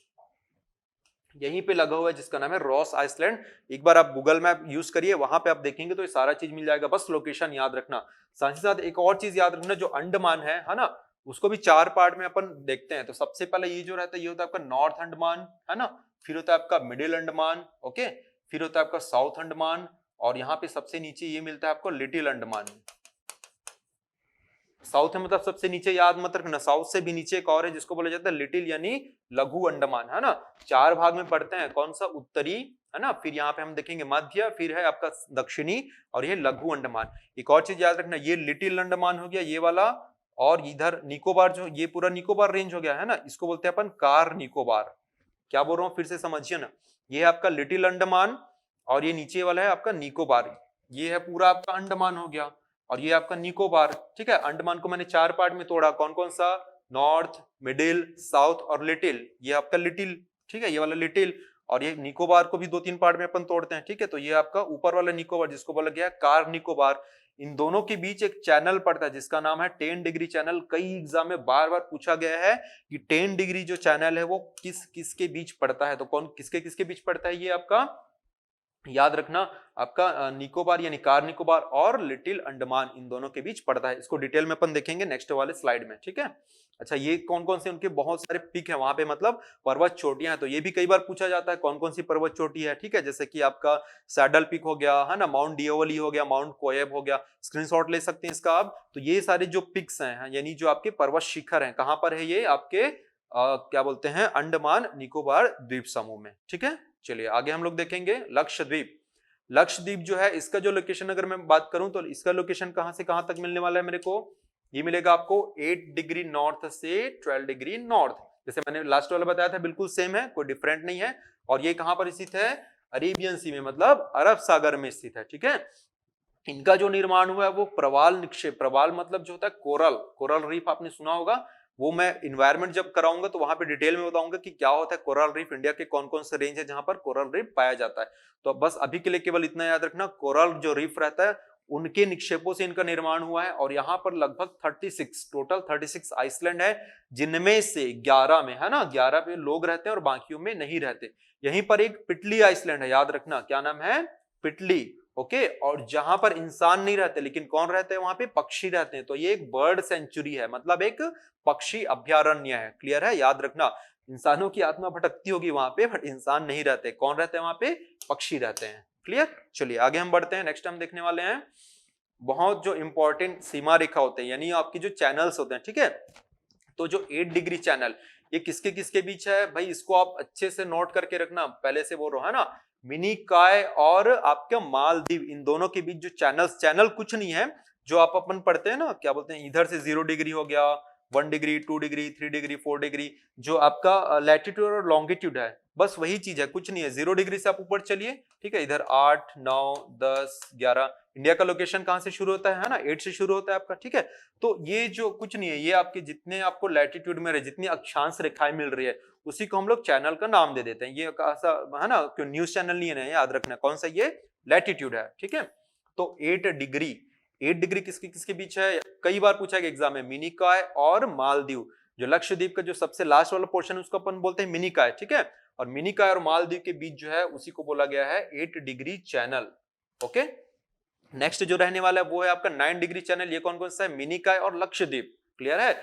Speaker 1: यहीं पे लगा हुआ है जिसका नाम है रॉस आइसलैंड। एक बार आप गूगल मैप यूज करिए, वहां पे आप देखेंगे तो ये सारा चीज मिल जाएगा, बस लोकेशन याद रखना। साथ ही साथ एक और चीज याद रखना, जो अंडमान है ना, उसको भी 4 पार्ट में अपन देखते हैं। तो सबसे पहले ये जो रहता है ये होता है आपका नॉर्थ अंडमान, है ना, फिर होता है आपका मिडिल अंडमान, ओके, फिर होता है आपका साउथ अंडमान, और यहाँ पे सबसे नीचे ये मिलता है आपको लिटिल अंडमान। साउथ है मतलब सबसे नीचे, याद मत रखना, साउथ से भी नीचे एक और है जिसको बोला जाता है लिटिल यानी लघु अंडमान, है ना। 4 भाग में पढ़ते हैं, कौन सा, उत्तरी, है ना, फिर यहाँ पे हम देखेंगे मध्य, फिर है आपका दक्षिणी, और ये लघु अंडमान। एक और चीज याद रखना, ये लिटिल अंडमान हो गया ये वाला, और इधर निकोबार, जो ये पूरा निकोबार रेंज हो गया है ना, इसको बोलते हैं अपन कार निकोबार। क्या बोल रहा हूँ फिर से समझिए ना, ये है आपका लिटिल अंडमान, और ये नीचे वाला है आपका निकोबार, ये है पूरा आपका अंडमान हो गया, और ये आपका निकोबार। ठीक है, अंडमान को मैंने 4 पार्ट में तोड़ा, कौन कौन सा, नॉर्थ, मिडिल, साउथ और लिटिल, ये आपका लिटिल। ठीक है, ये वाला लिटिल, और ये निकोबार को भी 2-3 पार्ट में अपन तोड़ते हैं। ठीक है, तो ये आपका ऊपर वाला निकोबार जिसको बोला गया कार निकोबार। इन दोनों के बीच एक चैनल पड़ता है जिसका नाम है 10 डिग्री चैनल। कई एग्जाम में बार बार पूछा गया है कि 10 डिग्री जो चैनल है वो किस किसके बीच पड़ता है, तो कौन किसके किसके बीच पड़ता है, ये आपका याद रखना, आपका निकोबार यानी कार निकोबार और लिटिल अंडमान, इन दोनों के बीच पड़ता है। इसको डिटेल में अपन देखेंगे नेक्स्ट वाले स्लाइड में। ठीक है, अच्छा, ये कौन कौन से उनके बहुत सारे पिक है वहां पे, मतलब पर्वत चोटियां हैं, तो ये भी कई बार पूछा जाता है कौन कौन सी पर्वत चोटी है। ठीक है, जैसे कि आपका सैडल पिक हो गया, है ना, माउंट डिओवली हो गया, माउंट कोएब हो गया, स्क्रीनशॉट ले सकते हैं इसका आप। तो ये सारे जो पिक्स हैं, यानी जो आपके पर्वत शिखर हैं, कहां पर है ये आपके क्या बोलते हैं, अंडमान निकोबार द्वीप समूह में। ठीक है, चलिए आगे हम लोग देखेंगे लक्षद्वीप। लक्षद्वीप जो है इसका जो लोकेशन अगर मैं बात करूं तो इसका लोकेशन कहां से कहां तक मिलने वाला है मेरे को, ये मिलेगा आपको 8 डिग्री नॉर्थ से 12 डिग्री नॉर्थ। जैसे मैंने लास्ट वाला बताया था बिल्कुल सेम है, कोई डिफरेंट नहीं है। और ये कहां पर स्थित है, अरेबियन सी में मतलब अरब सागर में स्थित है, ठीक है। इनका जो निर्माण हुआ है वो प्रवाल निक्षेप, प्रवाल मतलब जो होता है कोरल, कोरल रीफ आपने सुना होगा, वो मैं इन्वायरमेंट जब कराऊंगा तो वहां पे डिटेल में बताऊंगा कि क्या होता है कोरल रीफ, इंडिया के कौन कौन से रेंज है जहां पर कोरल रीफ पाया जाता है। तो बस अभी के लिए केवल इतना याद रखना, कोरल जो रीफ रहता है उनके निक्षेपों से इनका निर्माण हुआ है। और यहाँ पर लगभग 36 टोटल 36 आइसलैंड है, जिनमें से 11 में है ना 11 पे लोग रहते हैं और बाकियों में नहीं रहते। यहीं पर एक पिटली आइसलैंड है, याद रखना क्या नाम है, पिटली, ओके। और जहां पर इंसान नहीं रहते लेकिन कौन रहते हैं वहां पे, पक्षी रहते हैं, तो ये एक बर्ड सेंचुरी है, मतलब एक पक्षी अभ्यारण्य है, क्लियर है, याद रखना। इंसानों की आत्मा भटकती होगी वहां पे बट इंसान नहीं रहते, कौन रहते हैं वहां पे, पक्षी रहते हैं, क्लियर। चलिए आगे हम बढ़ते हैं, नेक्स्ट हम देखने वाले हैं बहुत जो इंपॉर्टेंट सीमा रेखा होते हैं यानी आपकी जो चैनल्स होते हैं, ठीक है। तो जो 8 डिग्री चैनल ये किसके किसके बीच है भाई, इसको आप अच्छे से नोट करके रखना, पहले से बोल रहा हूं है ना, मिनिकॉय और आपके मालदीव, इन दोनों के बीच जो चैनल्स, चैनल कुछ नहीं है, जो आप अपन पढ़ते हैं ना, क्या बोलते हैं, इधर से 0 डिग्री हो गया, 1 डिग्री, 2 डिग्री, 3 डिग्री, 4 डिग्री, जो आपका लैटिट्यूड और लॉन्गिट्यूड है, बस वही चीज है, कुछ नहीं है। 0 डिग्री से आप ऊपर चलिए, ठीक है, इधर 8, 9, 10, 11, इंडिया का लोकेशन कहां से शुरू होता है ना, 8 से शुरू होता है आपका, ठीक है। तो ये जो कुछ नहीं है, ये आपके जितने आपको लैटिट्यूड में रहे, जितनी अक्षांश रेखाएं मिल रही है, उसी को हम लोग चैनल का नाम दे देते हैं। ये ऐसा है ना, क्यों न्यूज चैनल नहीं है, याद रखना कौन सा, ये लैटिट्यूड है, ठीक है। तो 8 डिग्री, 8 डिग्री किसके किसके बीच है, कई बार पूछा गया एग्जाम में, मिनिकॉय और मालदीव। जो लक्षद्वीप का जो सबसे लास्ट वाला पोर्शन है उसको अपन बोलते हैं मिनिकॉय, ठीक है। और मिनिकॉय और मालदीव के बीच जो है उसी को बोला गया है 8 डिग्री चैनल, ओके। नेक्स्ट जो रहने वाला है वो है आपका 9 डिग्री चैनल, ये कौन कौन सा है, मिनिकॉय और लक्षद्वीप, क्लियर है।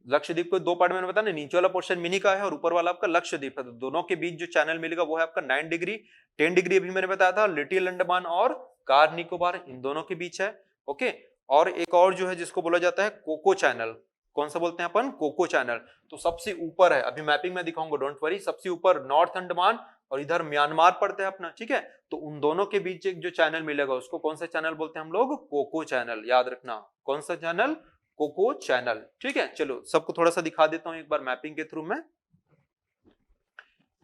Speaker 1: लक्षद्वीप को दो पार्ट में बताना, नीचे वाला पोर्शन मिनिकॉय है और ऊपर वाला आपका लक्षद्वीप है, तो दोनों के बीच जो चैनल मिलेगा वो है आपका 9 डिग्री। 10 डिग्री अभी मैंने बताया था लिटिल अंडमान और कार निकोबार, इन दोनों के बीच है, ओके। और एक और जो है जिसको बोला जाता है कोको चैनल, कौन सा बोलते हैं अपन, कोको चैनल, तो सबसे ऊपर है, अभी मैपिंग में दिखाऊंगा, डोंट वरी, सबसे ऊपर नॉर्थ अंडमान और इधर म्यांमार पड़ते हैं अपना, ठीक है। तो उन दोनों के बीच एक जो चैनल मिलेगा उसको कौन सा चैनल बोलते हैं हम लोग, कोको चैनल, याद रखना कौन सा चैनल, कोको चैनल, ठीक है। चलो सबको थोड़ा सा दिखा देता हूं एक बार मैपिंग के थ्रू में।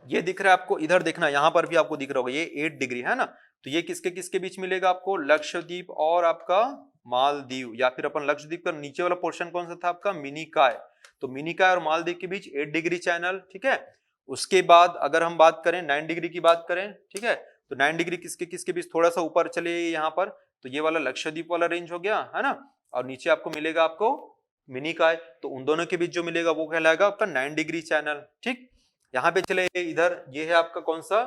Speaker 1: ये दिख रहा है आपको, इधर देखना, यहां पर भी आपको दिख रहा होगा, ये 8 डिग्री है ना, तो ये किसके किसके बीच मिलेगा आपको, लक्षद्वीप और आपका मालदीव, या फिर अपन लक्षद्वीप का नीचे वाला पोर्शन कौन सा था आपका, मिनिकॉय, तो मिनिकॉय और मालदीव के बीच 8 डिग्री चैनल, ठीक है। उसके बाद अगर हम बात करें 9 डिग्री की बात करें, ठीक है, तो 9 डिग्री किसके किसके बीच, थोड़ा सा ऊपर चले यहाँ पर, तो ये वाला लक्षद्वीप वाला रेंज हो गया है ना, और नीचे आपको मिलेगा आपको मिनिकॉय, तो उन दोनों के बीच जो मिलेगा वो कहलाएगा आपका 9 डिग्री चैनल, ठीक। यहाँ पे चले इधर, ये है आपका कौन सा,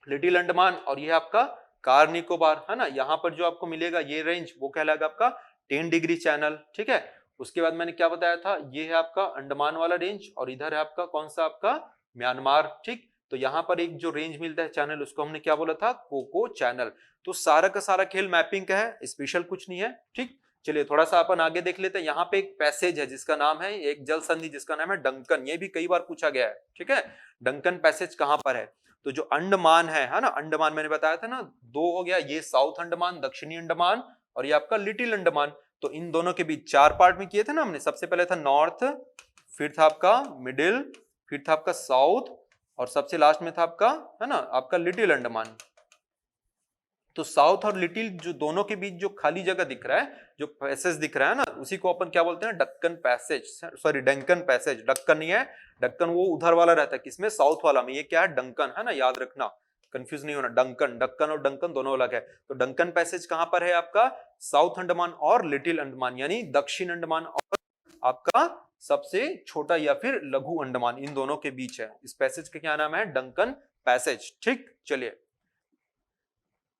Speaker 1: लिटिल अंडमान, और ये है आपका कार निकोबार, है ना, यहाँ पर जो आपको मिलेगा ये रेंज वो कहलाएगा आपका 10 डिग्री चैनल, ठीक है। उसके बाद मैंने क्या बताया था, ये है आपका अंडमान वाला रेंज और इधर है आपका कौन सा, आपका म्यांमार, ठीक। तो यहाँ पर एक जो रेंज मिलता है चैनल उसको हमने क्या बोला था, कोको चैनल। तो सारा का सारा खेल मैपिंग का है, स्पेशल कुछ नहीं है, ठीक। चलिए थोड़ा सा अपन आगे देख लेते हैं, यहाँ पे एक पैसेज है जिसका नाम है, एक जल संधि जिसका नाम है डंकन, ये भी कई बार पूछा गया है, ठीक है। डंकन पैसेज कहाँ पर है, तो जो अंडमान है ना, अंडमान मैंने बताया था ना, दो हो गया, ये साउथ अंडमान, दक्षिणी अंडमान, और ये आपका लिटिल अंडमान। तो इन दोनों के बीच 4 पार्ट में किए थे ना हमने, सबसे पहले था नॉर्थ, फिर था आपका मिडिल, फिर था आपका साउथ, और सबसे लास्ट में था आपका, है ना, आपका लिटिल अंडमान। तो साउथ और लिटिल जो दोनों के बीच जो खाली जगह दिख रहा है, जो पैसेज दिख रहा है ना, उसी को अपन क्या बोलते हैं, Deccan passage, sorry Duncan passage, Deccan नहीं है, डक्कन वो उधर वाला रहता है, किसमें, साउथ वाला में, ये क्या है, डंकन, है ना, याद रखना, कंफ्यूज नहीं होना, डंकन, डक्कन और डंकन दोनों अलग है। तो डंकन पैसेज कहां पर है आपका, साउथ अंडमान और लिटिल अंडमान, यानी दक्षिण अंडमान और आपका सबसे छोटा या फिर लघु अंडमान, इन दोनों के बीच है। इस पैसेज का क्या नाम है, डंकन पैसेज, ठीक। चलिए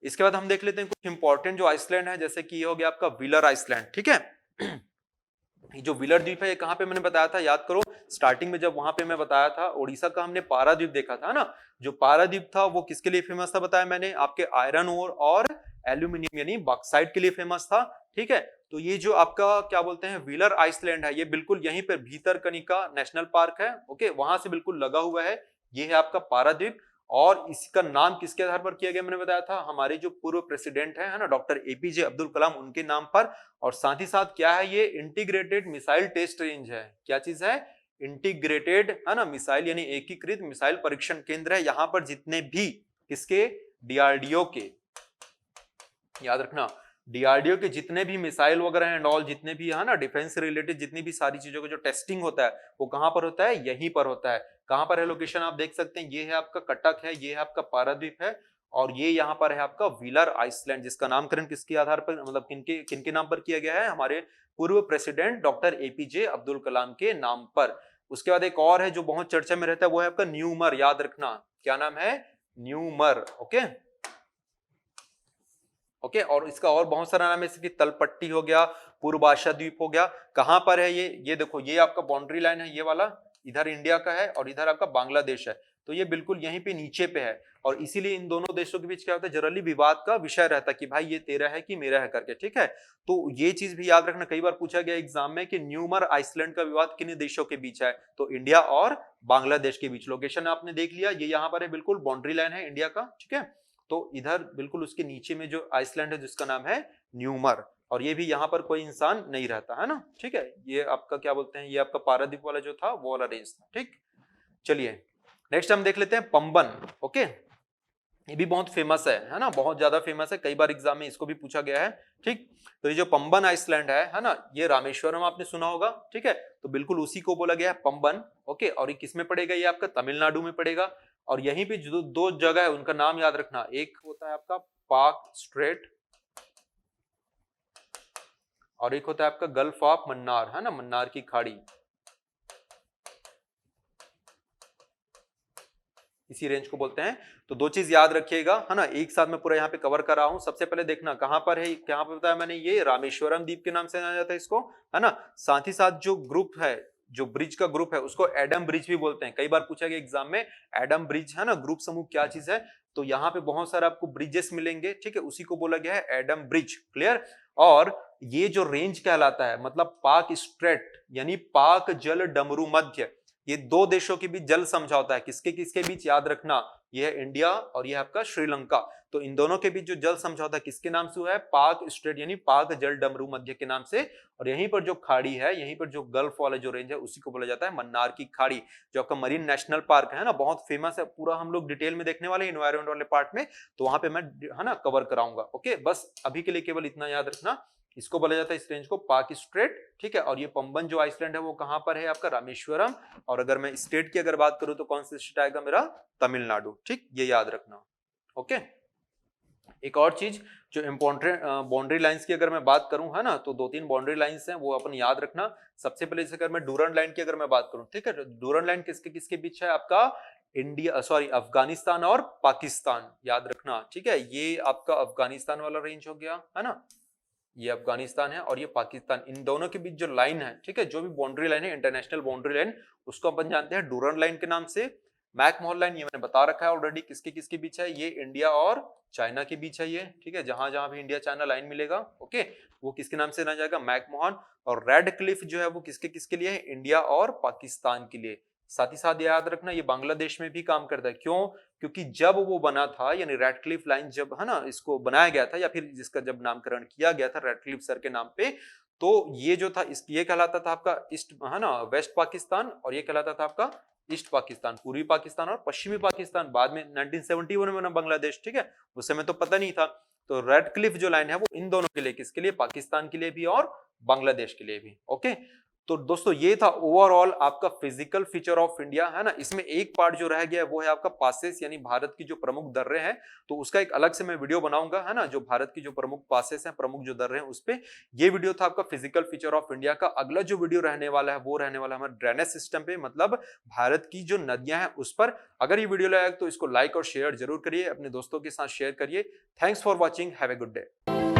Speaker 1: इसके बाद हम देख लेते हैं कुछ इंपॉर्टेंट जो आइसलैंड है, जैसे कि ये हो गया आपका व्हीलर आइसलैंड, ठीक है। ये जो व्हीलर द्वीप है ये कहाँ पे मैंने बताया था, याद करो, स्टार्टिंग में जब वहां पे मैं बताया था, उड़ीसा का हमने पारादीप देखा था ना, जो पारादीप था वो किसके लिए फेमस था बताया मैंने, आपके आयरन ओर और एल्यूमिनियम यानी बॉक्साइट के लिए फेमस था, ठीक है। तो ये जो आपका क्या बोलते हैं व्हीलर आइसलैंड है, ये बिल्कुल यहीं पर भीतरकनिका नेशनल पार्क है, ओके, वहां से बिल्कुल लगा हुआ है, ये है आपका पारादीप। और इसका नाम किसके आधार पर किया गया मैंने बताया था, हमारे जो पूर्व प्रेसिडेंट है ना, डॉक्टर एपीजे अब्दुल कलाम, उनके नाम पर। और साथ ही साथ क्या है, ये इंटीग्रेटेड मिसाइल टेस्ट रेंज है, क्या चीज है, इंटीग्रेटेड, है ना, मिसाइल यानी एकीकृत मिसाइल परीक्षण केंद्र है। यहाँ पर जितने भी किसके? डीआरडीओ के। याद रखना, डीआरडीओ के जितने भी मिसाइल वगैरह एंड ऑल, जितने भी है ना डिफेंस से रिलेटेड जितनी भी सारी चीजों का जो टेस्टिंग होता है वो कहां पर होता है? यहीं पर होता है। कहां पर है लोकेशन? आप देख सकते हैं, ये है आपका कटक है, ये है आपका पारादीप है, और ये यहाँ पर है आपका व्हीलर आइसलैंड, जिसका नामकरण किसके आधार पर, मतलब किनके किनके नाम पर किया गया है? हमारे पूर्व president doctor APJ Abdul Kalam के नाम पर। उसके बाद एक और है जो बहुत चर्चा में रहता है, वो है आपका न्यूमर। याद रखना, क्या नाम है? न्यूमर। ओके ओके और इसका और बहुत सारा नाम है, जैसे कि तलपट्टी हो गया, पूर्वाशा द्वीप हो गया। कहां पर है ये देखो, ये आपका बाउंड्री लाइन है, ये वाला इधर इंडिया का है और इधर आपका बांग्लादेश है, तो ये बिल्कुल यहीं पे नीचे पे है। और इसीलिए इन दोनों देशों के बीच क्या होता है? जनरली विवाद का विषय रहता है कि भाई ये तेरा है कि मेरा है करके, ठीक है। तो ये चीज भी याद रखना, कई बार पूछा गया एग्जाम में कि न्यूमर आइसलैंड का विवाद किन देशों के बीच है? तो इंडिया और बांग्लादेश के बीच। लोकेशन आपने देख लिया, ये यहाँ पर है, बिल्कुल बाउंड्री लाइन है इंडिया का, ठीक है। तो इधर बिल्कुल उसके नीचे में जो आइसलैंड है जिसका नाम है न्यूमर, और ये भी यहाँ पर कोई इंसान नहीं रहता है ना, ठीक है। ये आपका क्या बोलते हैं, ये आपका पारादीप वाला जो था वो वाला रेंज था, ठीक। चलिए नेक्स्ट हम देख लेते हैं पंबन। ओके, ये भी बहुत फेमस है ना, बहुत ज्यादा फेमस है, कई बार एग्जाम में इसको भी पूछा गया है, ठीक। तो ये जो पंबन आइसलैंड है ना, ये रामेश्वरम आपने सुना होगा, ठीक है। तो बिल्कुल उसी को बोला गया है पंबन। ओके, और ये किस में पड़ेगा? ये आपका तमिलनाडु में पड़ेगा। और यहीं पे जो दो जगह है उनका नाम याद रखना, एक होता है आपका पाक स्ट्रेट और एक होता है आपका गल्फ ऑफ मन्नार, है ना, मन्नार की खाड़ी। इसी रेंज को बोलते हैं। तो दो चीज याद रखिएगा, है ना, एक साथ में पूरा यहाँ पे कवर कर रहा हूं। सबसे पहले देखना कहां पर है, कहां पर बताया मैंने, ये रामेश्वरम द्वीप के नाम से जाना जाता है इसको, है ना। साथ ही साथ जो ग्रुप है, जो ब्रिज का ग्रुप है, उसको एडम ब्रिज भी बोलते हैं। कई बार पूछा गया एग्जाम में, एडम ब्रिज है ना, ग्रुप समूह क्या चीज है? तो यहाँ पे बहुत सारे आपको ब्रिजेस मिलेंगे, ठीक है, उसी को बोला गया है एडम ब्रिज। क्लियर? और ये जो रेंज कहलाता है, मतलब पाक स्ट्रेट यानी पाक जल डमरू मध्य, ये दो देशों के बीच जल समझौता है। किसके किसके बीच? याद रखना, ये है इंडिया और ये है आपका श्रीलंका। तो इन दोनों के बीच जो जल समझौता किसके नाम से हुआ है? पाक स्ट्रेट यानी पाक जल डमरू मध्य के नाम से। और यहीं पर जो खाड़ी है, यहीं पर जो गल्फ वाला जो रेंज है, उसी को बोला जाता है मन्नार की खाड़ी, जो आपका मरीन नेशनल पार्क है ना, बहुत फेमस है। पूरा हम लोग डिटेल में देखने वाले एनवायरमेंट वाले पार्ट में, तो वहां पे मैं है ना कवर कराऊंगा। ओके, बस अभी के लिए केवल इतना याद रखना, इसको बोला जाता है इस रेंज को पाक स्ट्रेट, ठीक है। और ये पंबन जो आइसलैंड है वो कहां पर है? आपका रामेश्वरम। और अगर मैं स्टेट की अगर बात करूं तो कौन सा स्टेट आएगा मेरा? तमिलनाडु, ठीक, ये याद रखना। ओके, एक और चीज जो इम्पोर्टेंट बाउंड्री लाइंस की अगर मैं बात करूं, है ना, तो दो तीन बाउंड्री लाइंस हैं, वो अपन याद रखना। सबसे पहले जैसे अगर मैं डूरन लाइन की अगर मैं बात करूं, ठीक है, तो डूरन लाइन किसके किसके बीच है? आपका इंडिया, सॉरी, अफगानिस्तान और पाकिस्तान, याद रखना, ठीक है। ये आपका अफगानिस्तान वाला रेंज हो गया, है ना, ये अफगानिस्तान है और ये पाकिस्तान, इन दोनों के बीच जो लाइन है, ठीक है, जो भी बाउंड्री लाइन है, इंटरनेशनल बाउंड्री लाइन, उसको अपन जानते हैं डूरन लाइन के नाम से। मैकमोहन लाइन ये मैंने बता रखा है ऑलरेडी, किसके किसके बीच है? ये इंडिया और चाइना के बीच है ये, ठीक है। जहां जहां भी इंडिया चाइना लाइन मिलेगा, ओके, वो किसके नाम से जाना जाएगा? मैकमोहन। और रेड क्लिफ जो है वो किसके किसके लिए है? इंडिया और पाकिस्तान के लिए। साथ ही साथ याद रखना, ये बांग्लादेश में भी काम करता है। क्यों? क्योंकि जब वो बना था, यानी रेड क्लिफ लाइन जब, है ना, इसको बनाया गया था, या फिर जिसका जब नामकरण किया गया था रेड क्लिफ सर के नाम पे, तो ये जो था ये कहलाता था आपका ईस्ट, है ना, वेस्ट पाकिस्तान, और ये कहलाता था आपका ईस्ट पाकिस्तान, पूर्वी पाकिस्तान और पश्चिमी पाकिस्तान। बाद में 1971 में बना बांग्लादेश, ठीक है, उस समय तो पता नहीं था। तो रेड क्लिफ जो लाइन है वो इन दोनों के लिए, किसके लिए? पाकिस्तान के लिए भी और बांग्लादेश के लिए भी। ओके, तो दोस्तों ये था ओवरऑल आपका फिजिकल फीचर ऑफ इंडिया, है ना। इसमें एक पार्ट जो रह गया है वो है आपका पासेस, यानी भारत की जो प्रमुख दर्रे हैं, तो उसका एक अलग से मैं वीडियो बनाऊंगा, है ना, जो भारत की जो प्रमुख पासेस हैं, प्रमुख जो दर्रे हैं, उस पे। ये वीडियो था आपका फिजिकल फीचर ऑफ इंडिया का। अगला जो वीडियो रहने वाला है वो रहने वाला है हमारे ड्रेनेज सिस्टम पे, मतलब भारत की जो नदियां हैं उस पर। अगर ये वीडियो लगा तो इसको लाइक और शेयर जरूर करिए, अपने दोस्तों के साथ शेयर करिए। Thanks for watching, have a good day.